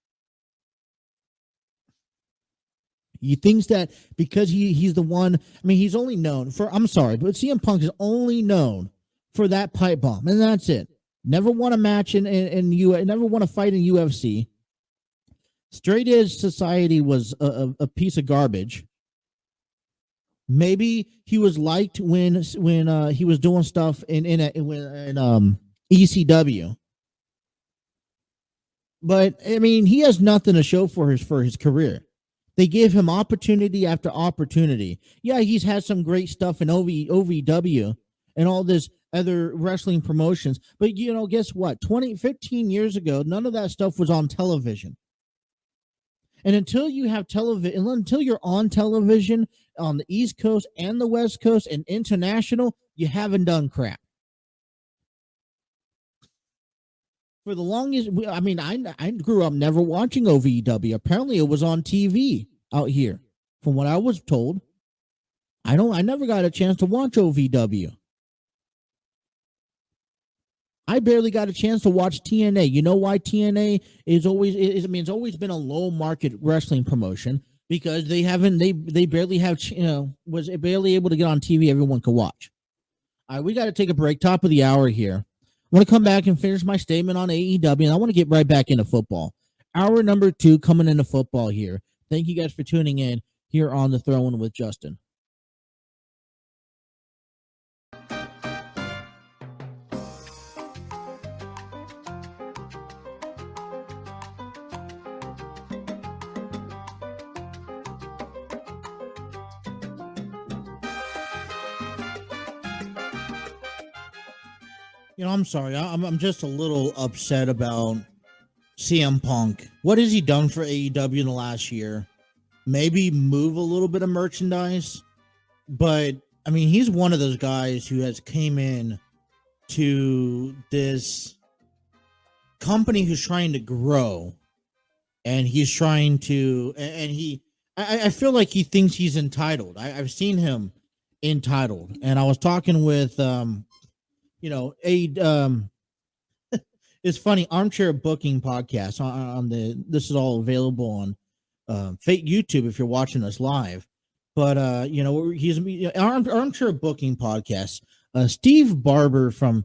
He thinks that because he's the one. I mean, he's only known for. I'm sorry, but CM Punk is only known for that pipe bomb, and that's it. Never won a match never won a fight in UFC. Straight Edge Society was a piece of garbage. Maybe he was liked when he was doing stuff in ECW. But I mean, he has nothing to show for his career. They gave him opportunity after opportunity. Yeah, he's had some great stuff in OVW and all this other wrestling promotions. But, guess what? 15 years ago, none of that stuff was on television. And until you have television, until you're on television on the East Coast and the West Coast and international, you haven't done crap. For the longest, I grew up never watching OVW. Apparently, it was on TV out here. From what I was told, I never got a chance to watch OVW. I barely got a chance to watch TNA. You know why TNA it's always been a low market wrestling promotion because they barely have, was barely able to get on TV everyone could watch. All right, we got to take a break. Top of the hour here. I want to come back and finish my statement on AEW, and I want to get right back into football. Hour number 2 coming into football here. Thank you guys for tuning in here on The Throw-In with Justin. I'm sorry. I'm just a little upset about CM Punk. What has he done for AEW in the last year? Maybe move a little bit of merchandise, but he's one of those guys who has came in to this company who's trying to grow, and he's trying to, I feel like he thinks he's entitled. I've seen him entitled, and I was talking with it's funny, Armchair Booking podcast on this is all available on YouTube if you're watching us live. But he's Armchair Booking podcast. Steve Barber from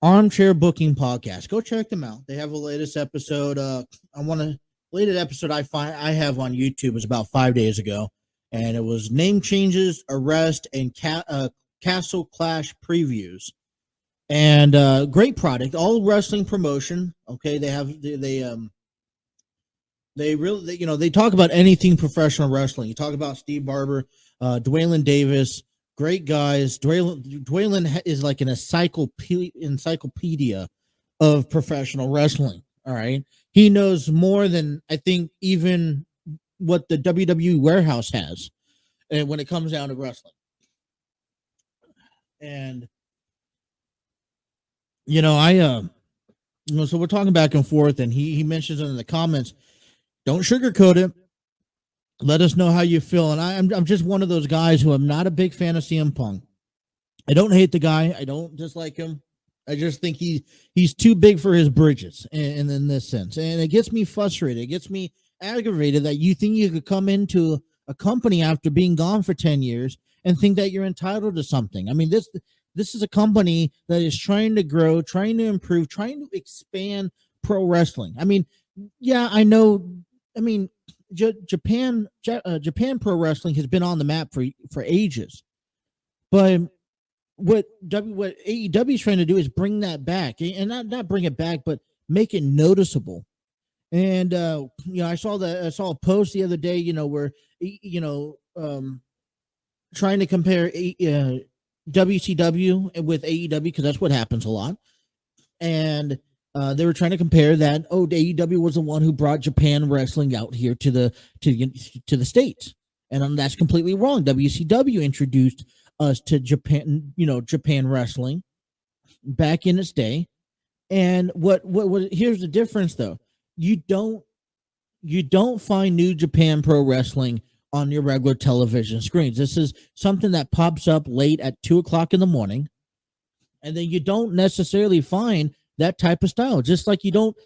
Armchair Booking podcast. Go check them out. They have a latest episode. Latest episode I have on YouTube was about 5 days ago, and it was name changes, arrest, and Castle Clash previews. And great product, all wrestling promotion. Okay, they really they talk about anything professional wrestling. You talk about Steve Barber, Dwaylen Davis, great guys. Dwaylen is like an encyclopedia of professional wrestling. All right, he knows more than I think even what the WWE warehouse has, and when it comes down to wrestling. And so we're talking back and forth, and he mentions it in the comments. Don't sugarcoat it. Let us know how you feel. And I'm just one of those guys who I'm not a big fan of CM Punk. I don't hate the guy. I don't dislike him. I just think he's too big for his britches, and in this sense. And it gets me frustrated. It gets me aggravated that you think you could come into a company after being gone for 10 years and think that you're entitled to something. This is a company that is trying to grow, trying to improve, trying to expand pro wrestling. I know. Japan pro wrestling has been on the map for ages, but what AEW is trying to do is bring that back, and not bring it back, but make it noticeable. And I saw a post the other day, where trying to compare WCW with AEW, because that's what happens a lot. And they were trying to compare that. AEW was the one who brought Japan wrestling out here to the States, and that's completely wrong. WCW introduced us to Japan, Japan wrestling back in its day. And what here's the difference though. You don't find New Japan Pro Wrestling on your regular television screens. This is something that pops up late at 2:00 in the morning, and then you don't necessarily find that type of style. Just like you don't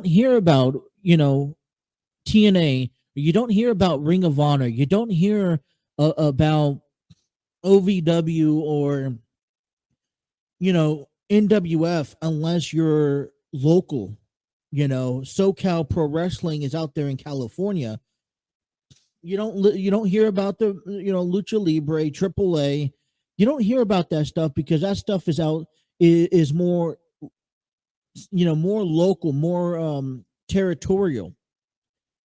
hear about TNA, you don't hear about Ring of Honor, you don't hear about OVW or NWF unless you're local. SoCal Pro Wrestling is out there in California. You don't hear about the Lucha Libre, AAA. You don't hear about that stuff because that stuff is more more local, more territorial.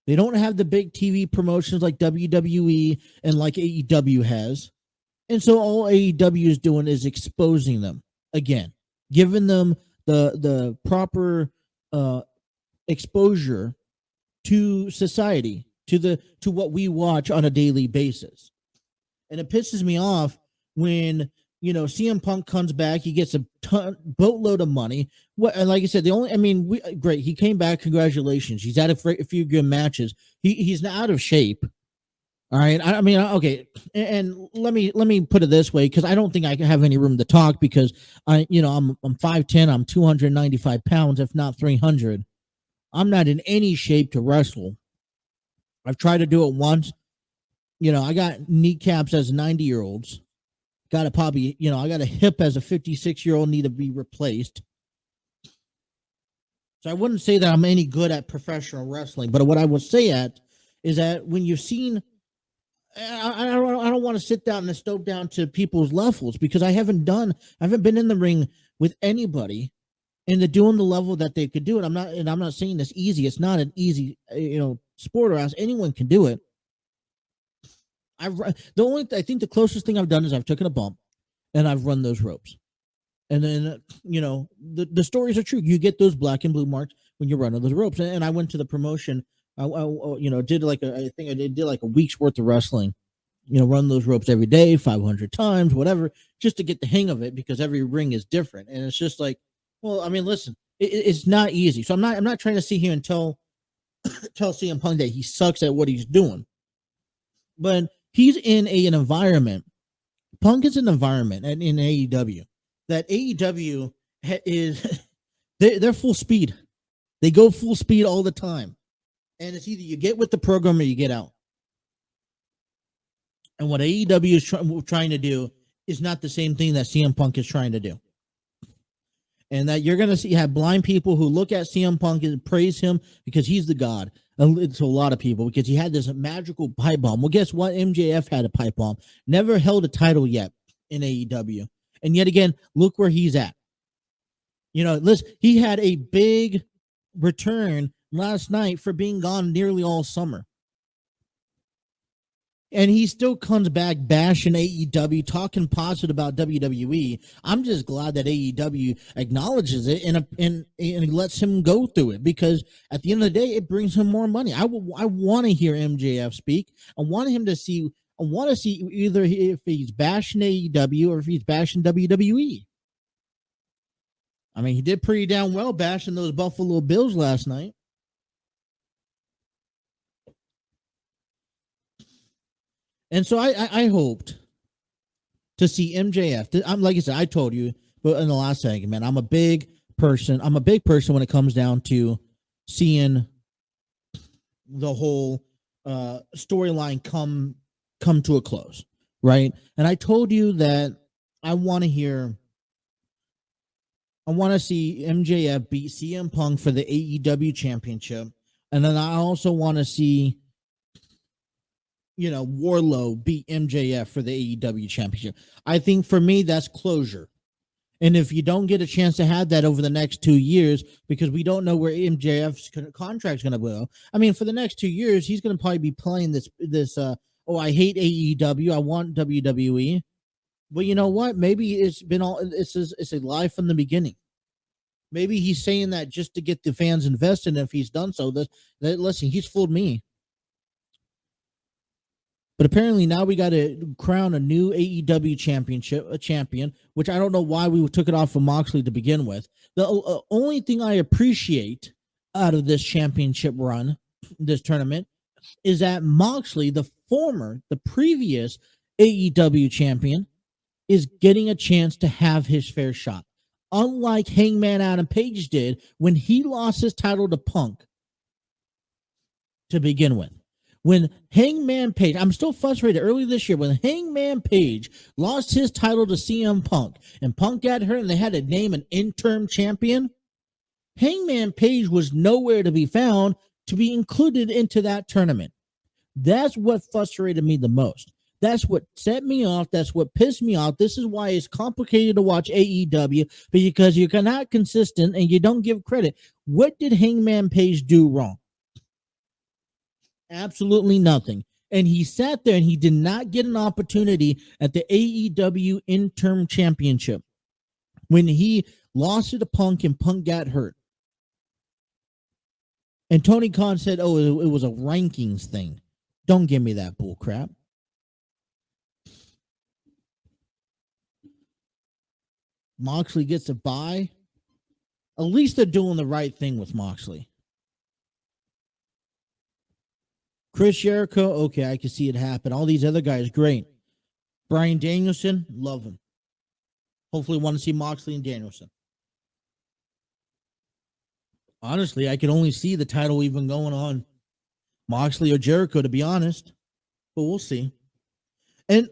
They don't have the big TV promotions like WWE and like AEW has. And so all AEW is doing is exposing them again, giving them the proper exposure to society, to what we watch on a daily basis. And it pisses me off when CM Punk comes back, he gets a boatload of money. And like I said, great. He came back. Congratulations. He's had a few good matches. He's not out of shape. All right. Okay. And let me put it this way, because I don't think I can have any room to talk, because I'm 5'10", I'm 295 pounds, if not 300. I'm not in any shape to wrestle. I've tried to do it once. I got kneecaps as 90-year-olds. Got to probably, I got a hip as a 56-year-old, need to be replaced. So I wouldn't say that I'm any good at professional wrestling, but what I would say is that when you've seen, I don't want to sit down and stoop down to people's levels, because I haven't been in the ring with anybody and they're doing the level that they could do it. I'm not saying it's easy. It's not an easy, sport, or else anyone can do it. I think the closest thing I've done is I've taken a bump and I've run those ropes. And then, the stories are true. You get those black and blue marks when you're running those ropes. And I went to the promotion. I did like a week's worth of wrestling, run those ropes every day, 500 times, whatever, just to get the hang of it, because every ring is different. And it's just like, listen, it's not easy. So I'm not trying to sit here and tell CM Punk that he sucks at what he's doing, but he's in an environment. Punk is an environment in AEW that AEW is they're full speed. They go full speed all the time. And it's either you get with the program or you get out. And what AEW is trying to do is not the same thing that CM Punk is trying to do. And that you're going to have blind people who look at CM Punk and praise him because he's the god. To a lot of people, because he had this magical pipe bomb. Well, guess what? MJF had a pipe bomb. Never held a title yet in AEW. And yet again, look where he's at. Listen, he had a big return last night for being gone nearly all summer. And he still comes back bashing AEW, talking positive about WWE. I'm just glad that AEW acknowledges it and lets him go through it, because at the end of the day, it brings him more money. I want to hear MJF speak. I want to see either if he's bashing AEW or if he's bashing WWE. He did pretty damn well bashing those Buffalo Bills last night. And so I hoped to see MJF. I'm like I said, I told you, but in the last segment, I'm a big person. I'm a big person when it comes down to seeing the whole storyline come to a close, right? And I told you that I want to see MJF beat CM Punk for the AEW Championship, and then I also want to see Warlow beat MJF for the AEW Championship. I think for me, that's closure. And if you don't get a chance to have that over the next 2 years, because we don't know where MJF's contract's going to go. For the next 2 years, he's going to probably be playing this. I hate AEW. I want WWE. But you know what? Maybe it's a lie from the beginning. Maybe he's saying that just to get the fans invested. And if he's done so, listen, he's fooled me. But apparently now we got to crown a new AEW champion, which I don't know why we took it off of Moxley to begin with. The only thing I appreciate out of this championship run, this tournament, is that Moxley, the previous AEW champion, is getting a chance to have his fair shot. Unlike Hangman Adam Page did when he lost his title to Punk to begin with. When Hangman Page, I'm still frustrated early this year, when Hangman Page lost his title to CM Punk and Punk got hurt and they had to name an interim champion, Hangman Page was nowhere to be found to be included into that tournament. That's what frustrated me the most. That's what set me off. That's what pissed me off. This is why it's complicated to watch AEW, because you're not consistent and you don't give credit. What did Hangman Page do wrong? Absolutely nothing. And he sat there and he did not get an opportunity at the AEW interim championship when he lost it to Punk and Punk got hurt. And Tony Khan said, oh, it was a rankings thing. Don't give me that bull crap. Moxley gets a bye. At least they're doing the right thing with Moxley. Chris Jericho, okay, I can see it happen. All these other guys, great. Bryan Danielson, love him. Hopefully want to see Moxley and Danielson. Honestly, I could only see the title even going on Moxley or Jericho, to be honest. But we'll see. And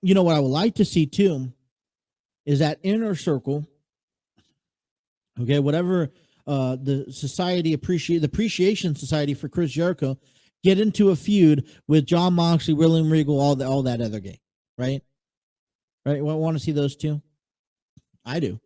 you know what I would like to see too is that Inner Circle. Okay, whatever the Appreciation Society for Chris Jericho get into a feud with Jon Moxley, William Regal, all that other game, right? Right? Want to see those two? I do.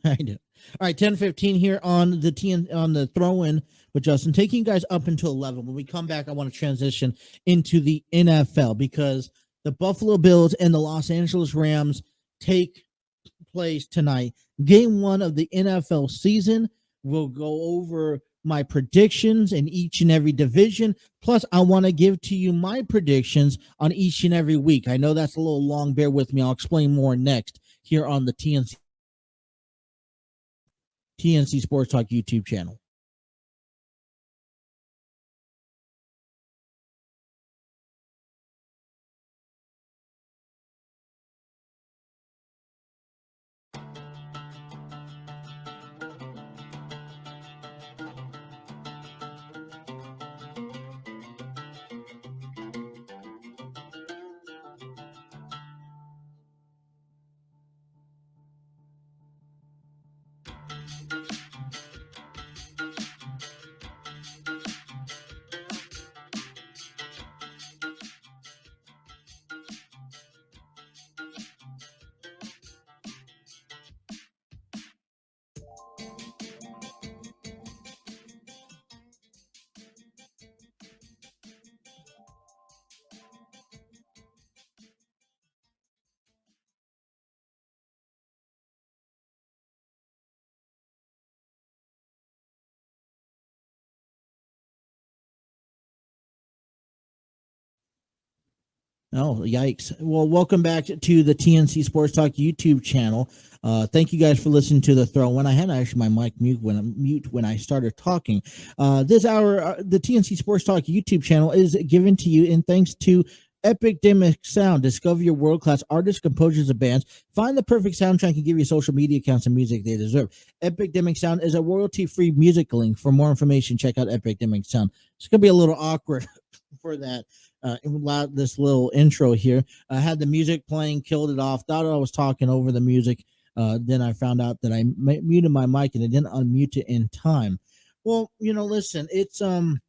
I do. All right, 10:15 here on the throw-in with Justin, taking you guys up until 11. When we come back, I want to transition into the NFL because the Buffalo Bills and the Los Angeles Rams take place tonight. Game 1 of the NFL season. We'll go over my predictions in each and every division. Plus, I want to give to you my predictions on each and every week. I know that's a little long. Bear with me. I'll explain more next here on the TNC Sports Talk YouTube channel. Oh, yikes. Well, welcome back to the TNC Sports Talk YouTube channel. Thank you guys for listening to the throw-in. I had actually my mic mute when I started talking. This hour, the TNC Sports Talk YouTube channel is given to you in thanks to Epidemic Sound. Discover your world-class artists, composers, and bands. Find the perfect soundtrack and give your social media accounts and music they deserve. Epidemic Sound is a royalty-free music link. For more information, check out Epidemic Sound. It's going to be a little awkward for that. This little intro here. I had the music playing, killed it off, thought I was talking over the music. Then I found out that I muted my mic and I didn't unmute it in time. Well, listen, it's been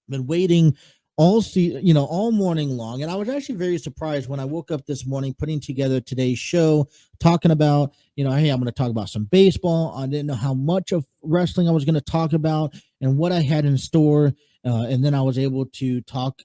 waiting all morning long, and I was actually very surprised when I woke up this morning putting together today's show, talking about, hey, I'm going to talk about some baseball. I didn't know how much of wrestling I was going to talk about and what I had in store. And then I was able to talk,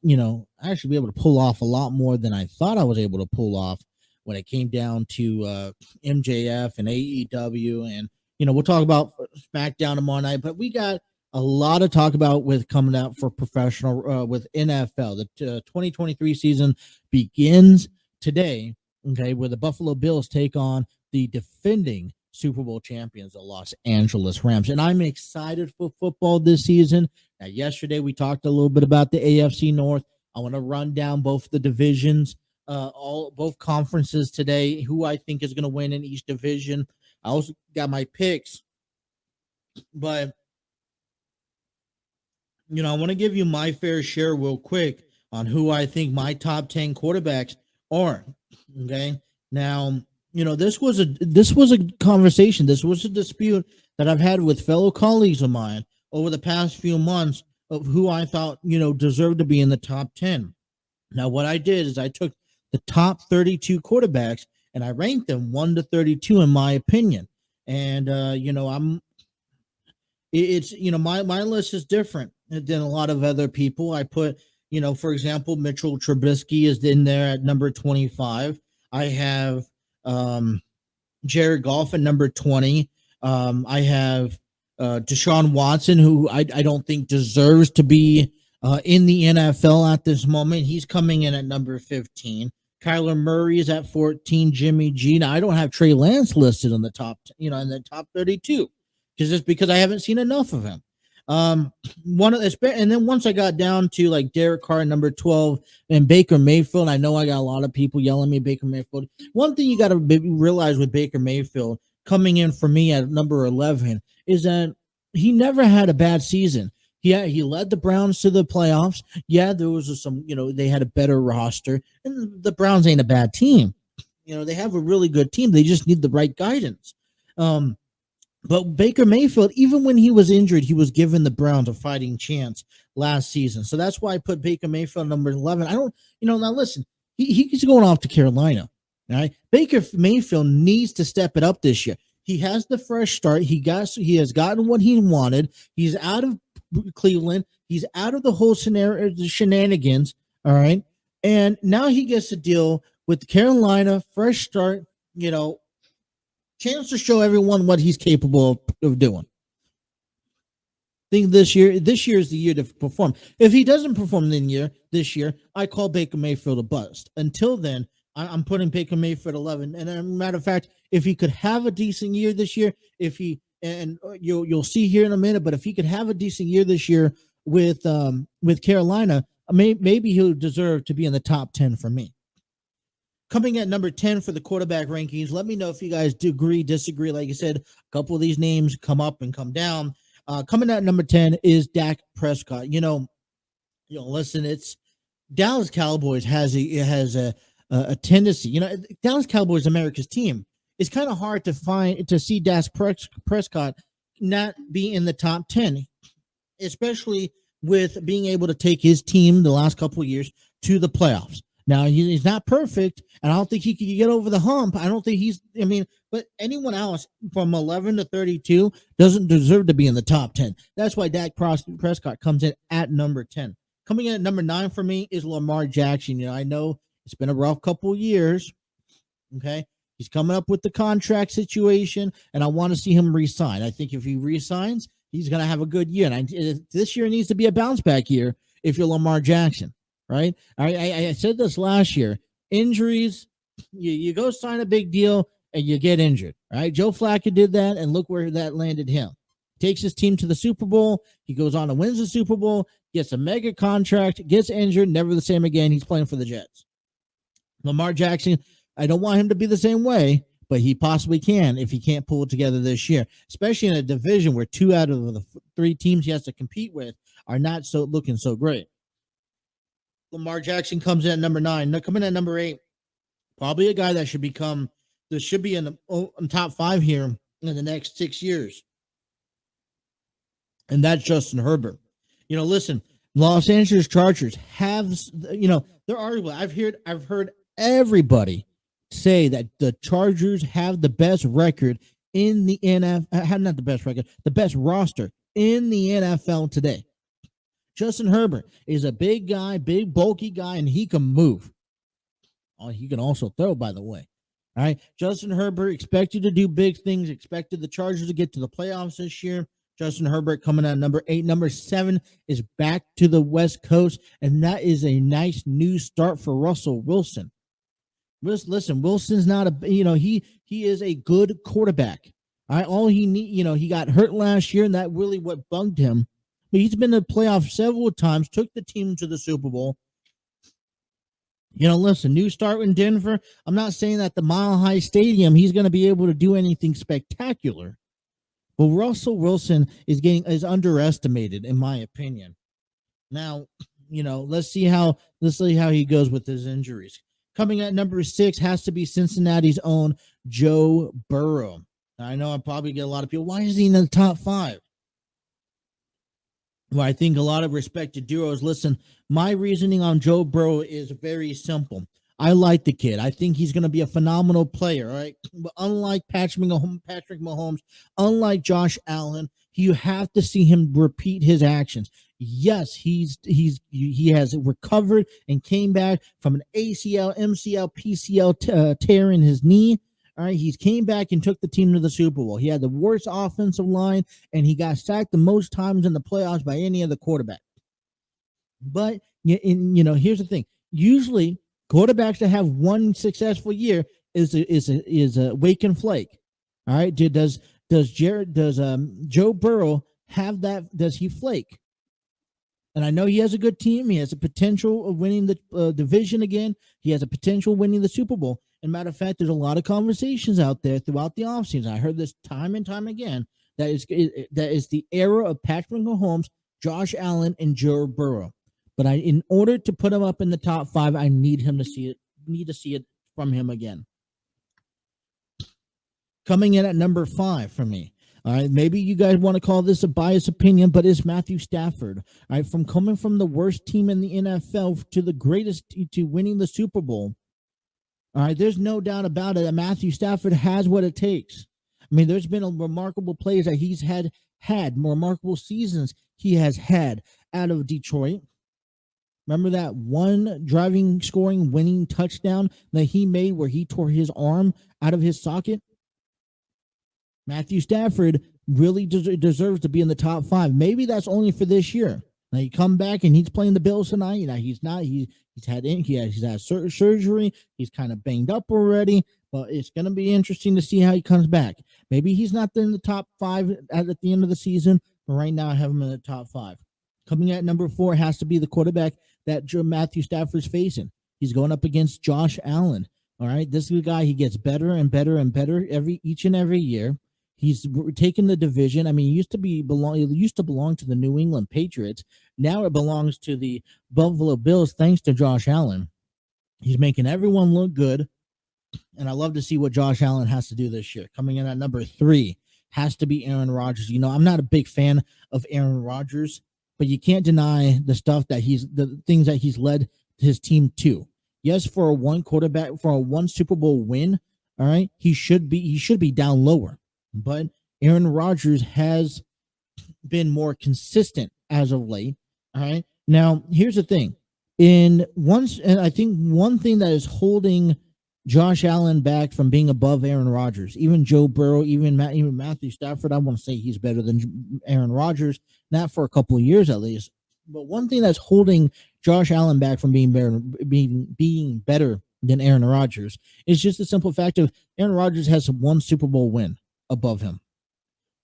actually be able to pull off a lot more than I thought I was able to pull off when it came down to MJF and AEW. And, we'll talk about SmackDown tomorrow night, but we got a lot to talk about with coming out for professional with NFL. The 2023 season begins today, okay, where the Buffalo Bills take on the defending Super Bowl champions, the Los Angeles Rams. And I'm excited for football this season. Now, yesterday we talked a little bit about the AFC North. I want to run down both the divisions, both conferences today, who I think is going to win in each division. I also got my picks, but I want to give you my fair share real quick on who I think my top 10 quarterbacks are. Okay. Now, this was a conversation. This was a dispute that I've had with fellow colleagues of mine over the past few months of who I thought, deserved to be in the top 10. Now, what I did is I took the top 32 quarterbacks and I ranked them 1 to 32 in my opinion. And, my list is different than a lot of other people. I put, for example, Mitchell Trubisky is in there at number 25. I have Jared Goff at number 20. I have Deshaun Watson, who I don't think deserves to be in the NFL at this moment. He's coming in at number 15. Kyler Murray is at 14. Jimmy G. Now I don't have Trey Lance listed on the top, in the top 32, because I haven't seen enough of him. And then once I got down to like Derek Carr number 12 and Baker Mayfield, I know I got a lot of people yelling at me Baker Mayfield. One thing you got to realize with Baker Mayfield coming in for me at number 11 is that he never had a bad season. Yeah, he led the Browns to the playoffs. Yeah, there was some, they had a better roster, and the Browns ain't a bad team. They have a really good team. They just need the right guidance. But Baker Mayfield, even when he was injured, he was given the Browns a fighting chance last season. So that's why I put Baker Mayfield number 11. I don't, now listen, he's going off to Carolina. All right. Baker Mayfield needs to step it up this year. He has the fresh start. He has gotten what he wanted. He's out of Cleveland. He's out of the whole scenario, the shenanigans. All right. And now he gets to deal with Carolina, fresh start, chance to show everyone what he's capable of doing. I think this year is the year to perform. If he doesn't perform this year, I call Baker Mayfield a bust. Until then, I'm putting Baker Mayfield 11. And as a matter of fact, if he could have a decent year this year, you'll see here in a minute, but if he could have a decent year this year with Carolina, maybe he'll deserve to be in the top 10 for me. Coming at number 10 for the quarterback rankings, let me know if you guys agree, disagree. Like I said, a couple of these names come up and come down. Coming at number 10 is Dak Prescott. Listen, it's Dallas Cowboys has a tendency. Dallas Cowboys, America's team. It's kind of hard to see Dak Prescott not be in the top 10, especially with being able to take his team the last couple of years to the playoffs. Now, he's not perfect, and I don't think he can get over the hump. I don't think but anyone else from 11 to 32 doesn't deserve to be in the top 10. That's why Dak Prescott comes in at number 10. Coming in at number 9 for me is Lamar Jackson. I know it's been a rough couple of years, okay? He's coming up with the contract situation, and I want to see him re-sign. I think if he re-signs, he's going to have a good year. And this year needs to be a bounce-back year if you're Lamar Jackson. Right. I said this last year. Injuries, you go sign a big deal and you get injured. Right. Joe Flacco did that, and look where that landed him. Takes his team to the Super Bowl. He goes on and wins the Super Bowl, gets a mega contract, gets injured, never the same again. He's playing for the Jets. Lamar Jackson, I don't want him to be the same way, but he possibly can if he can't pull it together this year, especially in a division where 2 out of the 3 teams he has to compete with are not looking so great. Lamar Jackson comes in at number 9. Now, coming in at number 8, probably a guy that should be in the top 5 here in the next 6 years. And that's Justin Herbert. Listen, Los Angeles Chargers have, they're arguable. I've heard everybody say that the Chargers have the best record in the NFL, not the best record, the best roster in the NFL today. Justin Herbert is a big guy, big, bulky guy, and he can move. Oh, he can also throw, by the way. All right. Justin Herbert expected to do big things, expected the Chargers to get to the playoffs this year. Justin Herbert coming at number 8. Number 7 is back to the West Coast, and that is a nice new start for Russell Wilson. Listen, Wilson's not he is a good quarterback. All right. All he need, he got hurt last year, and that really what bugged him. But he's been to the playoffs several times, took the team to the Super Bowl. Listen, new start in Denver. I'm not saying that the Mile High Stadium, he's going to be able to do anything spectacular. But Russell Wilson is underestimated, in my opinion. Now, let's see how he goes with his injuries. Coming at number 6 has to be Cincinnati's own Joe Burrow. Now, I know I probably get a lot of people. Why is he in the top 5? Well, I think a lot of respected duos. Listen, my reasoning on Joe Burrow is very simple. I like the kid. I think he's going to be a phenomenal player. All right, but unlike Patrick Mahomes, unlike Josh Allen, you have to see him repeat his actions. Yes, he has recovered and came back from an ACL, MCL, PCL tear in his knee. All right, he came back and took the team to the Super Bowl. He had the worst offensive line, and he got sacked the most times in the playoffs by any other quarterback. But here's the thing. Usually, Quarterbacks that have one successful year is a wake and flake. All right. Does Joe Burrow have that? Does he flake? And I know he has a good team. He has a potential of winning the division again. He has a potential of winning the Super Bowl. And matter of fact, there's a lot of conversations out there throughout the offseason. I heard this time and time again. That is the era of Patrick Mahomes, Josh Allen, and Joe Burrow. But in order to put him up in the top 5, I need him to see it. Need to see it from him again. Coming in at number 5 for me. All right, maybe you guys want to call this a biased opinion, but it's Matthew Stafford. All right, from coming from the worst team in the NFL to the greatest to winning the Super Bowl. All right, there's no doubt about it that Matthew Stafford has what it takes. I mean, there's been a remarkable plays that he's had remarkable seasons he has had out of Detroit. Remember that one driving, scoring, winning touchdown that he made where he tore his arm out of his socket? Matthew Stafford really deserves to be in the top 5. Maybe that's only for this year. Now you come back and he's playing the Bills tonight. You know, he's not. He's had surgery. He's kind of banged up already. But it's going to be interesting to see how he comes back. Maybe he's not in the top 5 at the end of the season. But right now, I have him in the top 5. Coming at number 4 has to be the quarterback that Matthew Stafford's facing. He's going up against Josh Allen. All right, this is a guy. He gets better and better and better each and every year. He's taken the division. I mean, it used to belong to the New England Patriots. Now it belongs to the Buffalo Bills, thanks to Josh Allen. He's making everyone look good, and I love to see what Josh Allen has to do this year. Coming in at number 3 has to be Aaron Rodgers. You know, I'm not a big fan of Aaron Rodgers, but you can't deny the things that he's led his team to. Yes, for a one Super Bowl win, all right, he should be down lower. But Aaron Rodgers has been more consistent as of late. All right. Now, here's the thing. And I think one thing that is holding Josh Allen back from being above Aaron Rodgers, even Joe Burrow, even Matthew Stafford, I want to say he's better than Aaron Rodgers, not for a couple of years at least. But one thing that's holding Josh Allen back from being better than Aaron Rodgers is just the simple fact of Aaron Rodgers has one Super Bowl win above him.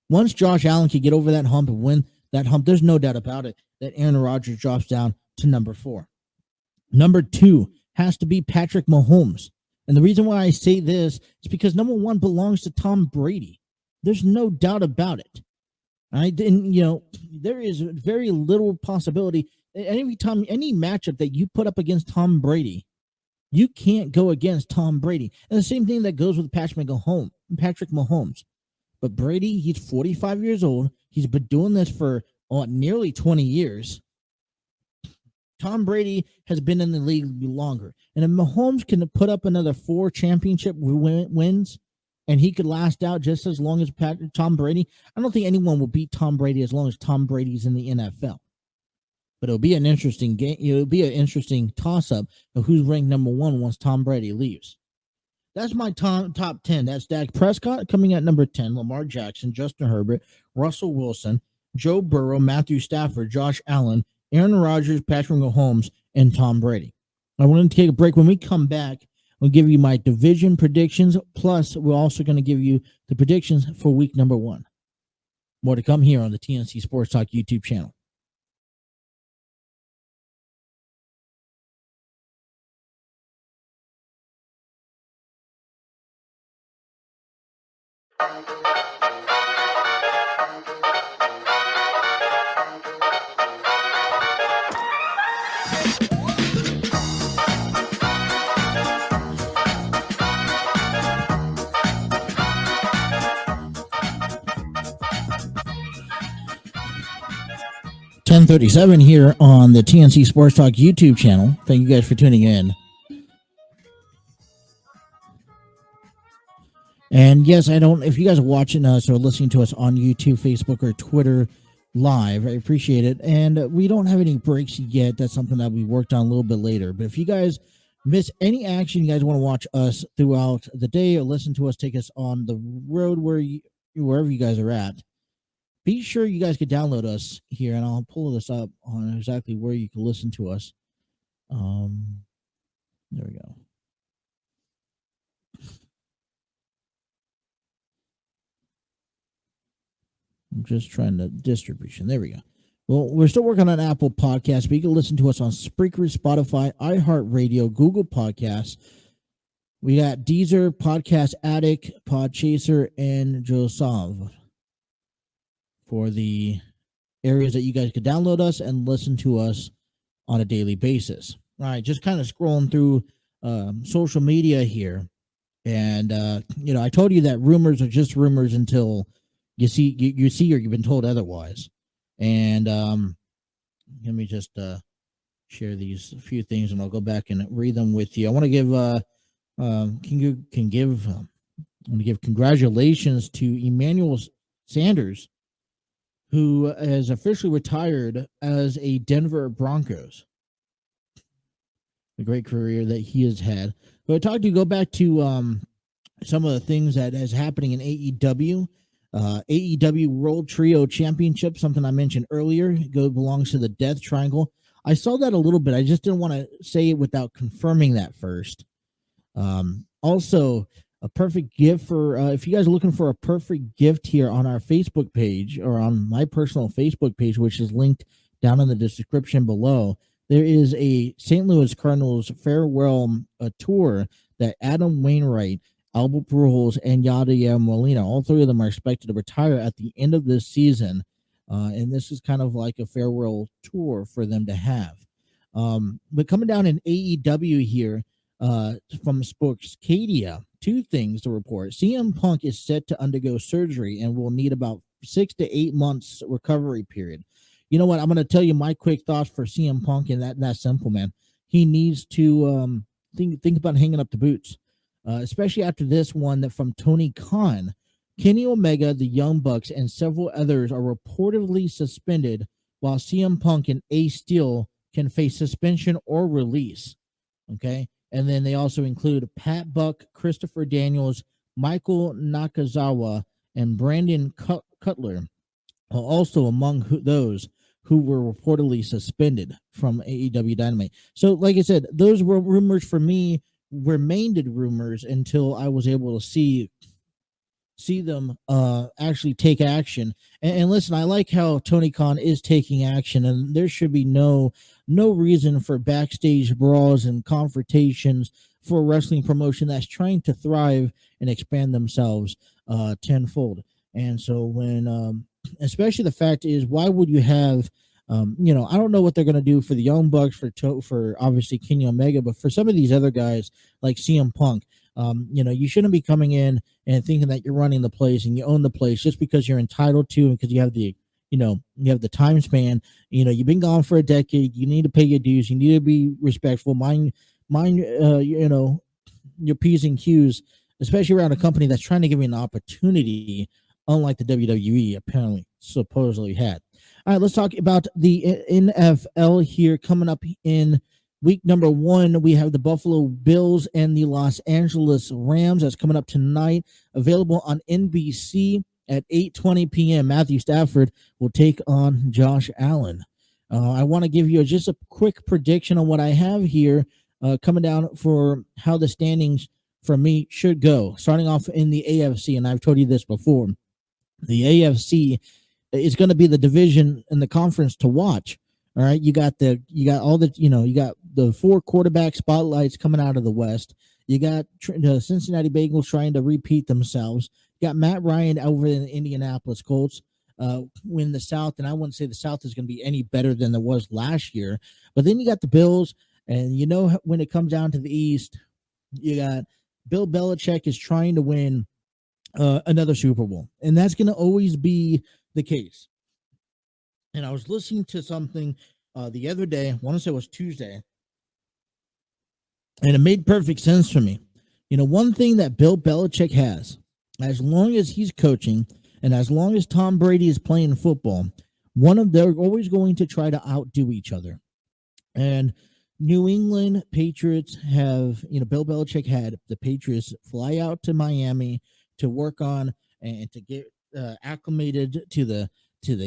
Once Josh Allen can get over that hump and win that hump, there's no doubt about it that Aaron Rodgers drops down to number 4. Number 2 has to be Patrick Mahomes. And the reason why I say this is because number 1 belongs to Tom Brady. There's no doubt about it. All right. And, you know, there is very little possibility any matchup that you put up against Tom Brady, you can't go against Tom Brady. And the same thing that goes with Patrick Mahomes. But Brady, he's 45 years old. He's been doing this for nearly 20 years. Tom Brady has been in the league longer. And if Mahomes can put up another 4 championship wins, and he could last out just as long as Tom Brady, I don't think anyone will beat Tom Brady as long as Tom Brady's in the NFL. But it'll be an interesting game. It'll be an interesting toss-up of who's ranked number 1 once Tom Brady leaves. That's my top 10. That's Dak Prescott coming at number 10, Lamar Jackson, Justin Herbert, Russell Wilson, Joe Burrow, Matthew Stafford, Josh Allen, Aaron Rodgers, Patrick Mahomes, and Tom Brady. I wanted to take a break. When we come back, I'll give you my division predictions, plus we're also going to give you the predictions for week number 1. More to come here on the TNC Sports Talk YouTube channel. .37 here on the TNC Sports Talk YouTube channel. Thank you guys for tuning in. And yes, if you guys are watching us or listening to us on YouTube, Facebook, or Twitter live, I appreciate it. And we don't have any breaks yet. That's something that we worked on a little bit later. But if you guys miss any action, you guys want to watch us throughout the day or listen to us, take us on the road wherever you guys are at, be sure you guys can download us here, and I'll pull this up on exactly where you can listen to us. There we go. I'm just trying to distribution. There we go. Well, we're still working on Apple Podcasts, but you can listen to us on Spreaker, Spotify, iHeartRadio, Google Podcasts. We got Deezer, Podcast Addict, Podchaser, and Josov for the areas that you guys could download us and listen to us on a daily basis. All right, just kind of scrolling through social media here. And, I told you that rumors are just rumors until you see or you've been told otherwise. And let me just share these few things, and I'll go back and read them with you. I want to give give congratulations to Emmanuel Sanders, who has officially retired as a Denver Broncos. A great career that he has had. But I talked to you, go back to some of the things that is happening in AEW. AEW World Trio Championship, something I mentioned earlier, belongs to the Death Triangle. I saw that a little bit. I just didn't want to say it without confirming that first. Also, a perfect gift for if you guys are looking for a perfect gift here on our Facebook page, or on my personal Facebook page, which is linked down in the description below. There is a St. Louis Cardinals farewell tour that Adam Wainwright, Albert Pujols, and Yadier Molina, all three of them are expected to retire at the end of this season. And this is kind of like a farewell tour for them to have. But coming down in AEW here from Sportscadia, two things to report. CM Punk is set to undergo surgery and will need about 6 to 8 months recovery period. You know what? I'm going to tell you my quick thoughts for CM Punk, and that's simple, man. He needs to think about hanging up the boots. Especially after this one that from Tony Khan. Kenny Omega, the Young Bucks, and several others are reportedly suspended, while CM Punk and Ace Steel can face suspension or release. Okay? And then they also include Pat Buck, Christopher Daniels, Michael Nakazawa, and Brandon Cutler, also among those who were reportedly suspended from AEW Dynamite. So, like I said, those were rumors for me. Remained rumors until I was able to see them actually take action. And listen, I like how Tony Khan is taking action, and there should be no reason for backstage brawls and confrontations for a wrestling promotion that's trying to thrive and expand themselves tenfold. And so when especially the fact is, why would you have I don't know what they're going to do for the Young Bucks, for obviously Kenny Omega, but for some of these other guys like CM Punk, you shouldn't be coming in and thinking that you're running the place and you own the place just because you're entitled to, and because you have the, you have the time span. You've been gone for a decade. You need to pay your dues. You need to be respectful. Mind, your P's and Q's, especially around a company that's trying to give you an opportunity, unlike the WWE apparently supposedly had. All right, let's talk about the NFL here. Coming up in week number 1, we have the Buffalo Bills and the Los Angeles Rams. That's coming up tonight, available on NBC at 8:20 p.m. Matthew Stafford will take on Josh Allen. I want to give you just a quick prediction on what I have here coming down for how the standings for me should go. Starting off in the AFC, and I've told you this before, the AFC is going to be the division and the conference to watch. All right, you got the 4 quarterback spotlights coming out of the West. You got the Cincinnati Bengals trying to repeat themselves. You got Matt Ryan over in the Indianapolis Colts win the South, and I wouldn't say the South is going to be any better than there was last year. But then you got the Bills, and when it comes down to the East, you got Bill Belichick is trying to win another Super Bowl, and that's going to always be the case. And I was listening to something the other day, I want to say it was Tuesday, and it made perfect sense for me. One thing that Bill Belichick has, as long as he's coaching and as long as Tom Brady is playing football, they're always going to try to outdo each other. And New England Patriots have, Bill Belichick had the Patriots fly out to Miami to work on and to get acclimated to the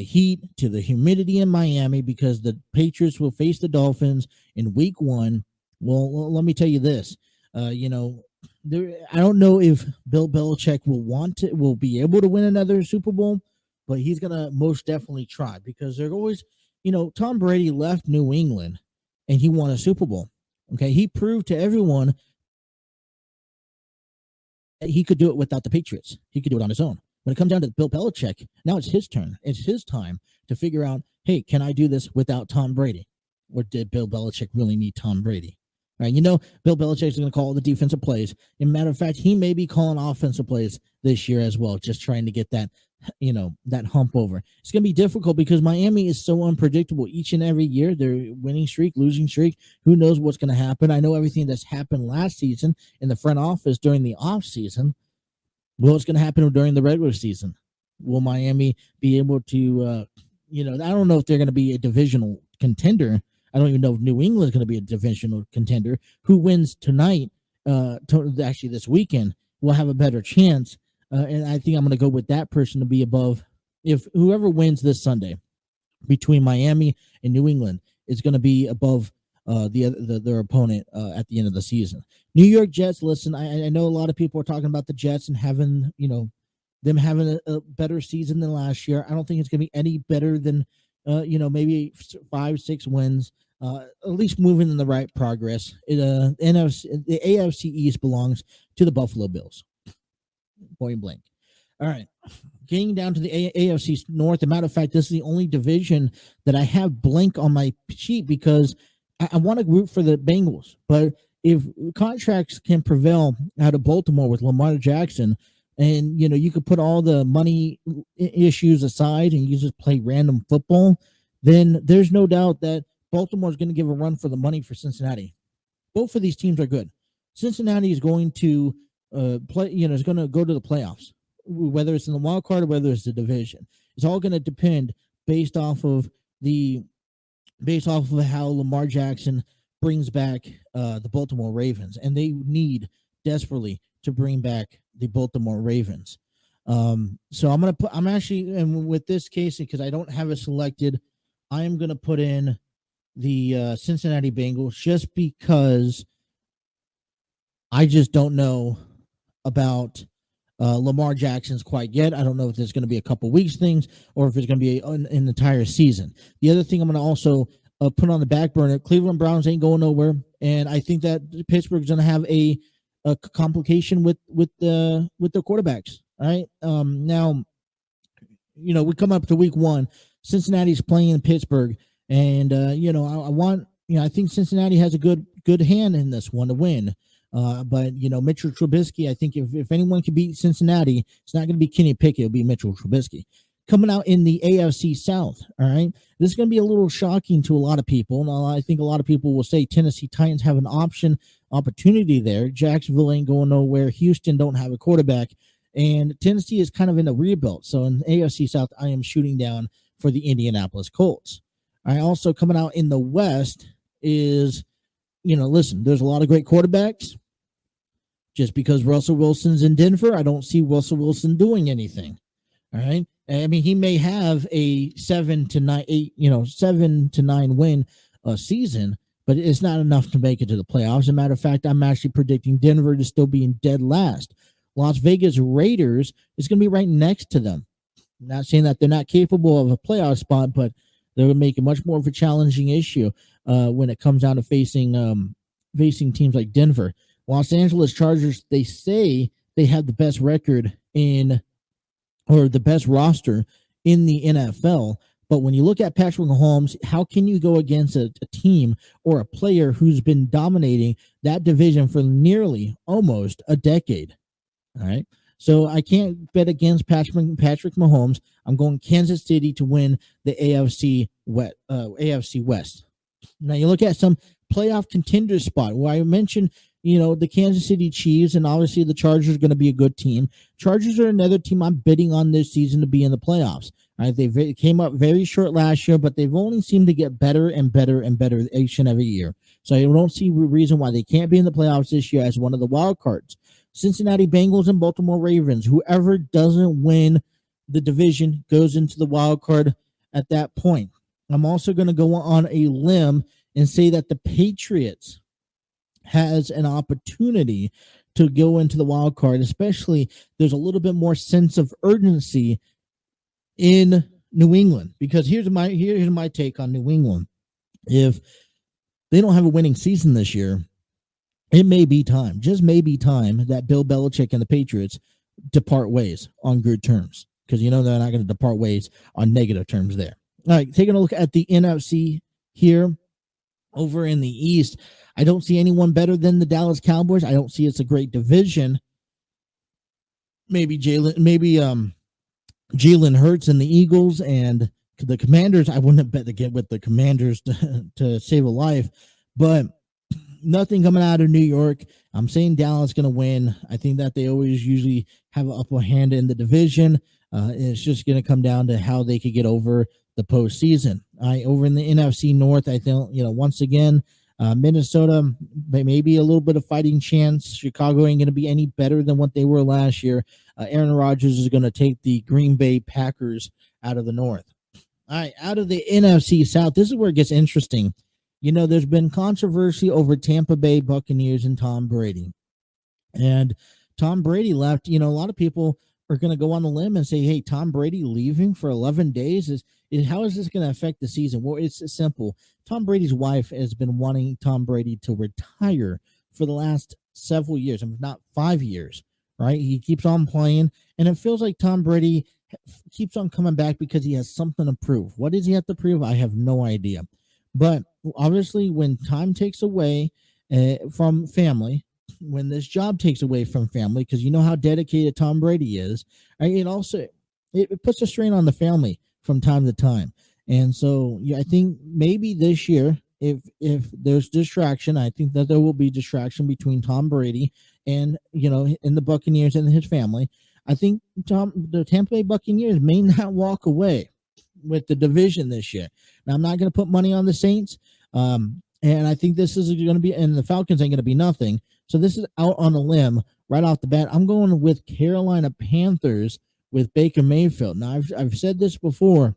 heat, to the humidity in Miami, because the Patriots will face the Dolphins in week 1 Well, let me tell you this. I don't know if Bill Belichick will be able to win another Super Bowl, but he's gonna most definitely try because they're always, Tom Brady left New England and he won a Super Bowl. Okay, he proved to everyone that he could do it without the Patriots. He could do it on his own. When it comes down to Bill Belichick, now it's his turn. It's his time to figure out, hey, can I do this without Tom Brady? Or did Bill Belichick really need Tom Brady? All right, Bill Belichick is going to call the defensive plays. As a matter of fact, he may be calling offensive plays this year as well, just trying to get that, that hump over. It's going to be difficult because Miami is so unpredictable each and every year. They're winning streak, losing streak. Who knows what's going to happen? I know everything that's happened last season in the front office during the offseason. What's going to happen during the regular season? Will Miami be able to, I don't know if they're going to be a divisional contender. I don't even know if New England is going to be a divisional contender. Who wins tonight, actually this weekend, will have a better chance. And I think I'm going to go with that person to be above. If whoever wins this Sunday between Miami and New England is going to be above their opponent at the end of the season. New York Jets, listen, I know a lot of people are talking about the Jets and having, them having a better season than last year. I don't think it's going to be any better than, maybe 5-6 wins. At least moving in the right progress. The AFC East belongs to the Buffalo Bills. Point blank. All right. Getting down to the AFC North. As a matter of fact, this is the only division that I have blank on my sheet because I want to root for the Bengals. But if contracts can prevail out of Baltimore with Lamar Jackson, and you could put all the money issues aside and you just play random football, then there's no doubt that Baltimore is going to give a run for the money for Cincinnati. Both of these teams are good. Cincinnati is going to play, is going to go to the playoffs, whether it's in the wild card or whether it's the division. It's all going to depend based off of how Lamar Jackson brings back the Baltimore Ravens, and they need desperately to bring back the Baltimore Ravens. So I'm actually, and with this case, because I don't have it selected, I am going to put in the Cincinnati Bengals just because I just don't know about Lamar Jackson's quite yet. I don't know if there's going to be a couple weeks things or if it's going to be an entire season. The other thing I'm going to also put on the back burner, Cleveland Browns ain't going nowhere, and I think that Pittsburgh's going to have a complication with the quarterbacks. All right, now we come up to week 1. Cincinnati's playing in Pittsburgh. And, I think Cincinnati has a good hand in this one to win. But Mitchell Trubisky, I think if anyone can beat Cincinnati, it's not going to be Kenny Pickett. It'll be Mitchell Trubisky. Coming out in the AFC South, all right? This is going to be a little shocking to a lot of people. And I think a lot of people will say Tennessee Titans have an opportunity there. Jacksonville ain't going nowhere. Houston don't have a quarterback. And Tennessee is kind of in a rebuild. So in the AFC South, I am shooting down for the Indianapolis Colts. I also coming out in the West is, listen, there's a lot of great quarterbacks. Just because Russell Wilson's in Denver, I don't see Russell Wilson doing anything. All right. I mean, he may have a 7 to 9 win season, but it's not enough to make it to the playoffs. As a matter of fact, I'm actually predicting Denver to still be in dead last. Las Vegas Raiders is going to be right next to them. I'm not saying that they're not capable of a playoff spot, but they're going to make it much more of a challenging issue when it comes down to facing teams like Denver. Los Angeles Chargers, they say they have the best record or the best roster in the NFL. But when you look at Patrick Mahomes, how can you go against a team or a player who's been dominating that division for nearly almost a decade? All right. So I can't bet against Patrick Mahomes. I'm going Kansas City to win the AFC West. Now you look at some playoff contender spot where I mentioned, the Kansas City Chiefs, and obviously the Chargers are going to be a good team. Chargers are another team I'm betting on this season to be in the playoffs. All right, they came up very short last year, but they've only seemed to get better and better and better each and every year. So I don't see a reason why they can't be in the playoffs this year as one of the wild cards. Cincinnati Bengals and Baltimore Ravens. Whoever doesn't win the division goes into the wild card at that point. I'm also going to go on a limb and say that the Patriots has an opportunity to go into the wild card, especially there's a little bit more sense of urgency in New England, because here's my take on New England. If they don't have a winning season this year, it may be time, just maybe time, that Bill Belichick and the Patriots depart ways on good terms, because they're not going to depart ways on negative terms there. All right, taking a look at the NFC here. Over in the East, I don't see anyone better than the Dallas Cowboys. I don't see it's a great division. Maybe Jalen Hurts and the Eagles and the Commanders. I wouldn't bet to get with the Commanders to save a life, but nothing coming out of New York. I'm saying Dallas going to win. I think that they always usually have an upper hand in the division. It's just going to come down to how they could get over the postseason. Over in the NFC North, I think, once again, Minnesota, maybe a little bit of fighting chance. Chicago ain't going to be any better than what they were last year. Aaron Rodgers is going to take the Green Bay Packers out of the North. All right, out of the NFC South, this is where it gets interesting. There's been controversy over Tampa Bay Buccaneers and Tom Brady. And Tom Brady left. A lot of people are going to go on the limb and say, hey, Tom Brady leaving for 11 days, how is this going to affect the season? Well, it's simple. Tom Brady's wife has been wanting Tom Brady to retire for the last several years, if not 5 years, right? He keeps on playing, and it feels like Tom Brady keeps on coming back because he has something to prove. What does he have to prove? I have no idea. But obviously, when time takes away from family, when this job takes away from family, because you know how dedicated Tom Brady is, it puts a strain on the family from time to time. And so I think maybe this year, if there's distraction, I think that there will be distraction between Tom Brady and the Buccaneers and his family. I think the Tampa Bay Buccaneers may not walk away with the division this year. Now, I'm not going to put money on the Saints, and I think this is going to be, and the Falcons ain't going to be nothing. So this is out on a limb right off the bat. I'm going with Carolina Panthers with Baker Mayfield. Now, I've said this before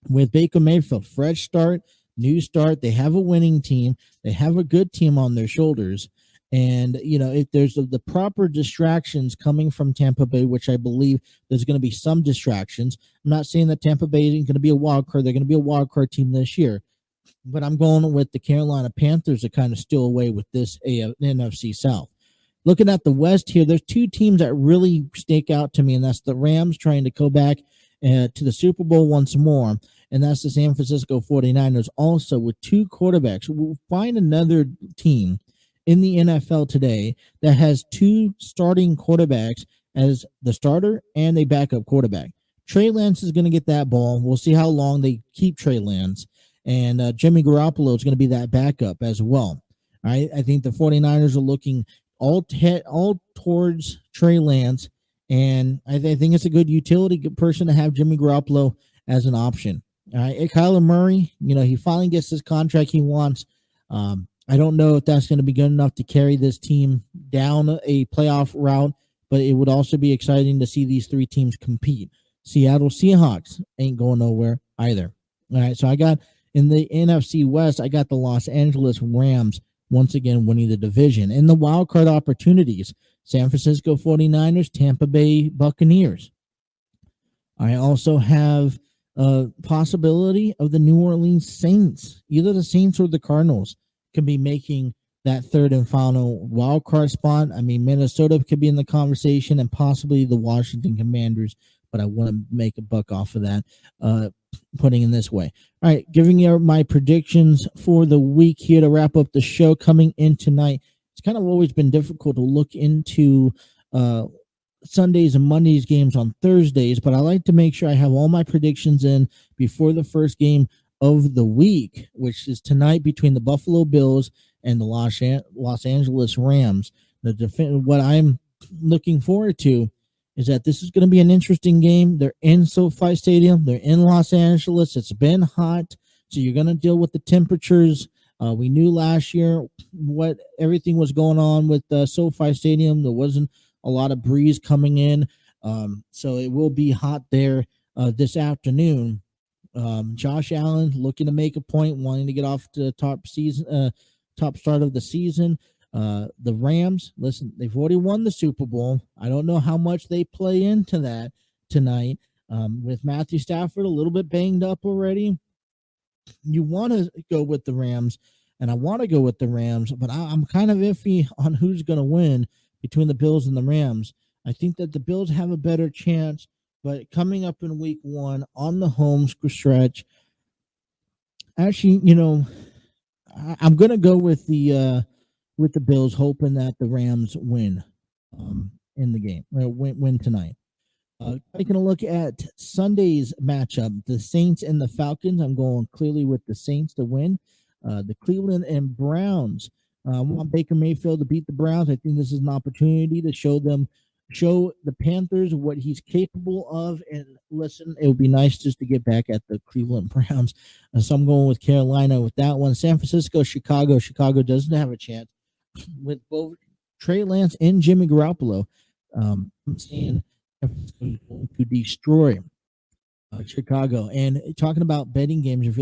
with Baker Mayfield, fresh start, new start. They have a winning team. They have a good team on their shoulders. And, if there's the proper distractions coming from Tampa Bay, which I believe there's going to be some distractions. I'm not saying that Tampa Bay isn't going to be a wild card. They're going to be a wild card team this year. But I'm going with the Carolina Panthers to kind of steal away with this NFC South. Looking at the West here, there's two teams that really stake out to me, and that's the Rams trying to go back to the Super Bowl once more, and that's the San Francisco 49ers also with two quarterbacks. We'll find another team in the NFL today that has two starting quarterbacks as the starter and a backup quarterback. Trey Lance is going to get that ball. We'll see how long they keep Trey Lance. And Jimmy Garoppolo is going to be that backup as well. All right, I think the 49ers are looking all towards Trey Lance, and I think it's a good utility person to have Jimmy Garoppolo as an option. All right, Kyler Murray, he finally gets this contract he wants. I don't know if that's going to be good enough to carry this team down a playoff route, but it would also be exciting to see these three teams compete. Seattle Seahawks ain't going nowhere either. All right, so I got in the NFC West, I got the Los Angeles Rams once again winning the division. In the wild card opportunities, San Francisco 49ers, Tampa Bay Buccaneers. I also have a possibility of the New Orleans Saints. Either the Saints or the Cardinals could be making that third and final wild card spot. I mean, Minnesota could be in the conversation and possibly the Washington Commanders, but I want to make a buck off of that, putting in this way. All right, giving you my predictions for the week here to wrap up the show coming in tonight. It's kind of always been difficult to look into Sundays and Mondays games on Thursdays, but I like to make sure I have all my predictions in before the first game of the week, which is tonight between the Buffalo Bills and the Los Angeles Rams. What I'm looking forward to is that this is going to be an interesting game. They're in SoFi Stadium. They're in Los Angeles. It's been hot, so you're going to deal with the temperatures. We knew last year what everything was going on with SoFi Stadium. There wasn't a lot of breeze coming in, so it will be hot there this afternoon. Josh Allen looking to make a point, wanting to get off to the top start of the season. The Rams, listen, they've already won the Super Bowl. I don't know how much they play into that tonight. With Matthew Stafford a little bit banged up already, you want to go with the Rams, and I want to go with the Rams, but I'm kind of iffy on who's going to win between the Bills and the Rams. I think that the Bills have a better chance, but coming up in week 1 on the home stretch, actually, I'm going to go with the Bills, hoping that the Rams win in the game, win tonight. Taking a look at Sunday's matchup, the Saints and the Falcons. I'm going clearly with the Saints to win. The Cleveland and Browns. I want Baker Mayfield to beat the Browns. I think this is an opportunity to show the Panthers what he's capable of. And listen, it would be nice just to get back at the Cleveland Browns. So I'm going with Carolina with that one. San Francisco, Chicago. Chicago doesn't have a chance with both Trey Lance and Jimmy Garoppolo. I'm saying to destroy Chicago. And talking about betting games, if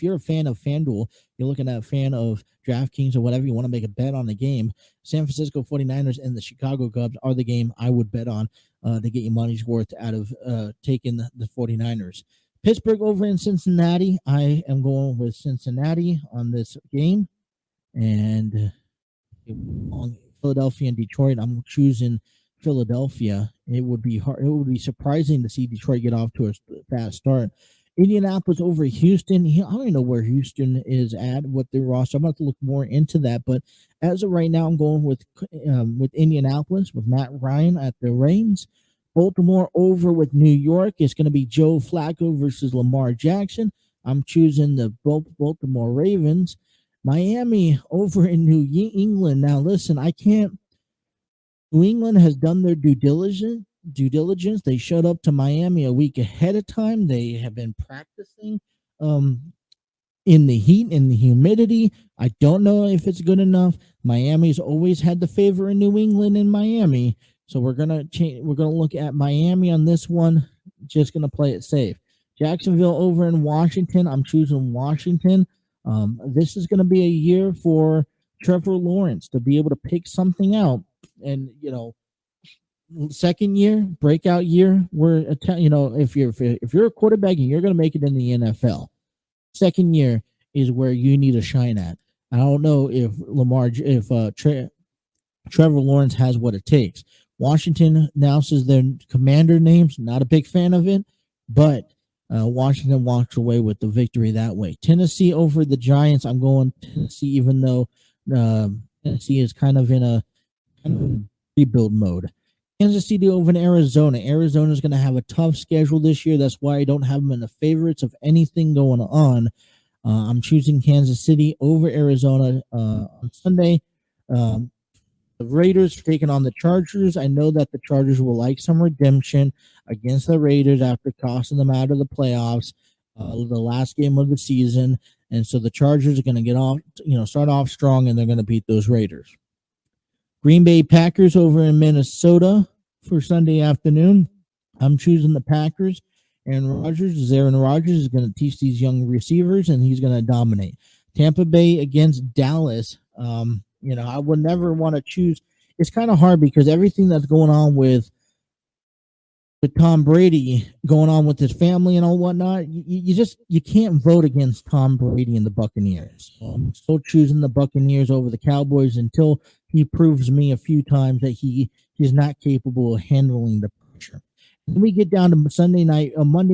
you're a fan of FanDuel, you're looking at a fan of DraftKings or whatever, you want to make a bet on the game, San Francisco 49ers and the Chicago Cubs are the game I would bet on to get your money's worth out of taking the 49ers. Pittsburgh over in Cincinnati. I am going with Cincinnati on this game. And on Philadelphia and Detroit, I'm choosing Philadelphia. It would be hard. It would be surprising to see Detroit get off to a fast start. Indianapolis over Houston. I don't even know where Houston is at, what their roster. I'm going to have to look more into that. But as of right now, I'm going with Indianapolis with Matt Ryan at the reins. Baltimore over with New York. It's going to be Joe Flacco versus Lamar Jackson. I'm choosing the Baltimore Ravens. Miami over in New England. Now, listen, I can't. New England has done their due diligence. They showed up to Miami a week ahead of time. They have been practicing in the heat, in the humidity. I don't know if it's good enough. Miami's always had the favor in New England and Miami. So we're gonna change. We're gonna look at Miami on this one. Just gonna play it safe. Jacksonville over in Washington. I'm choosing Washington. This is gonna be a year for Trevor Lawrence to be able to pick something out. And second year, breakout year, if you're a quarterback and you're going to make it in the NFL, second year is where you need to shine at. I don't know if Trevor Lawrence has what it takes. Washington announces their commander names. Not a big fan of it, but Washington walks away with the victory that way. Tennessee over the Giants. I'm going Tennessee, even though Tennessee is kind of in a rebuild mode. Kansas City over in Arizona. Arizona is going to have a tough schedule this year. That's why I don't have them in the favorites of anything going on. I'm choosing Kansas City over Arizona on Sunday. The Raiders taking on the Chargers. I know that the Chargers will like some redemption against the Raiders after tossing them out of the playoffs the last game of the season. And so the Chargers are going to get off, start off strong, and they're going to beat those Raiders. Green Bay Packers over in Minnesota for Sunday afternoon. I'm choosing the Packers. Aaron Rodgers is going to teach these young receivers, and he's going to dominate. Tampa Bay against Dallas. I would never want to choose. It's kind of hard because everything that's going on with Tom Brady, going on with his family and all whatnot, you can't vote against Tom Brady and the Buccaneers. So I'm still choosing the Buccaneers over the Cowboys until he proves me a few times that he is not capable of handling the pressure. And we get down to Monday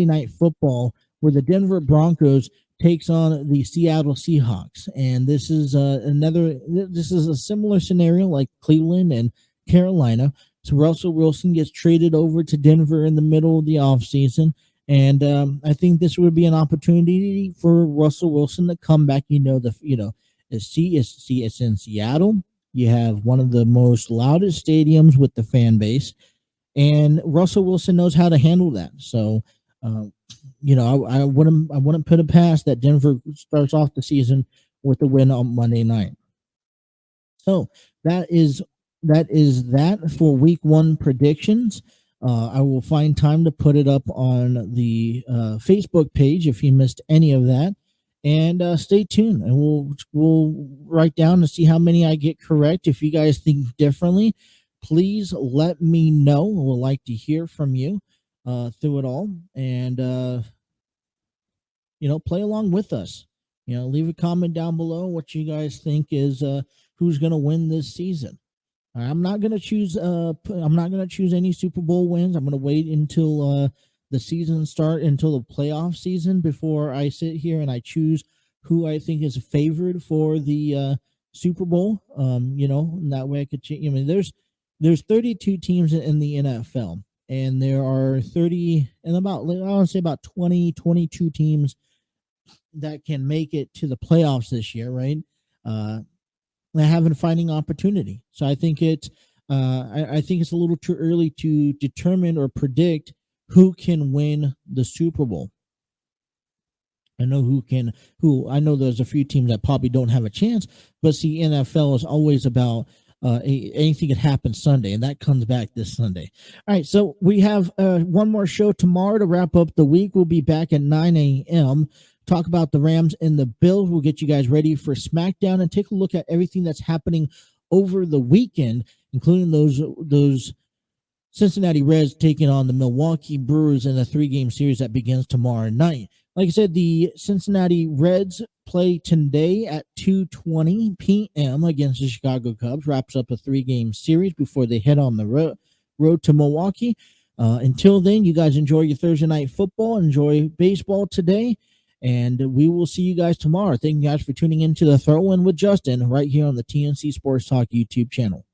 night football, where the Denver Broncos takes on the Seattle Seahawks. And this is a similar scenario like Cleveland and Carolina. So Russell Wilson gets traded over to Denver in the middle of the offseason. And I think this would be an opportunity for Russell Wilson to come back. It's in Seattle. You have one of the most loudest stadiums with the fan base, and Russell Wilson knows how to handle that. So, I wouldn't put it past that Denver starts off the season with a win on Monday night. So that is that for week 1 predictions. I will find time to put it up on the Facebook page if you missed any of that. And stay tuned, and we'll write down to see how many I get correct. If you guys think differently, please let me know. We'll like to hear from you through it all, and play along with us. Leave a comment down below what you guys think is who's going to win this season. I'm not going to choose. I'm not going to choose any Super Bowl wins. I'm going to wait until the season start, until the playoff season, before I sit here and I choose who I think is favored for the Super Bowl. And that way I could change. There's 32 teams in the NFL, and there are 30 and I want to say about 22 teams that can make it to the playoffs this year, right? They have a fighting opportunity. So I think it's a little too early to determine or predict who can win the Super Bowl. I know I know there's a few teams that probably don't have a chance, but see, NFL is always about anything can happen Sunday, and that comes back this Sunday. All right, so we have one more show tomorrow to wrap up the week. We'll be back at 9 a.m. Talk about the Rams and the Bills. We'll get you guys ready for SmackDown and take a look at everything that's happening over the weekend, including those Cincinnati Reds taking on the Milwaukee Brewers in a 3-game series that begins tomorrow night. Like I said, the Cincinnati Reds play today at 2:20 p.m. against the Chicago Cubs. Wraps up a 3-game series before they head on the road to Milwaukee. Until then, you guys enjoy your Thursday night football. Enjoy baseball today. And we will see you guys tomorrow. Thank you guys for tuning in to the Throw In with Justin right here on the TNC Sports Talk YouTube channel.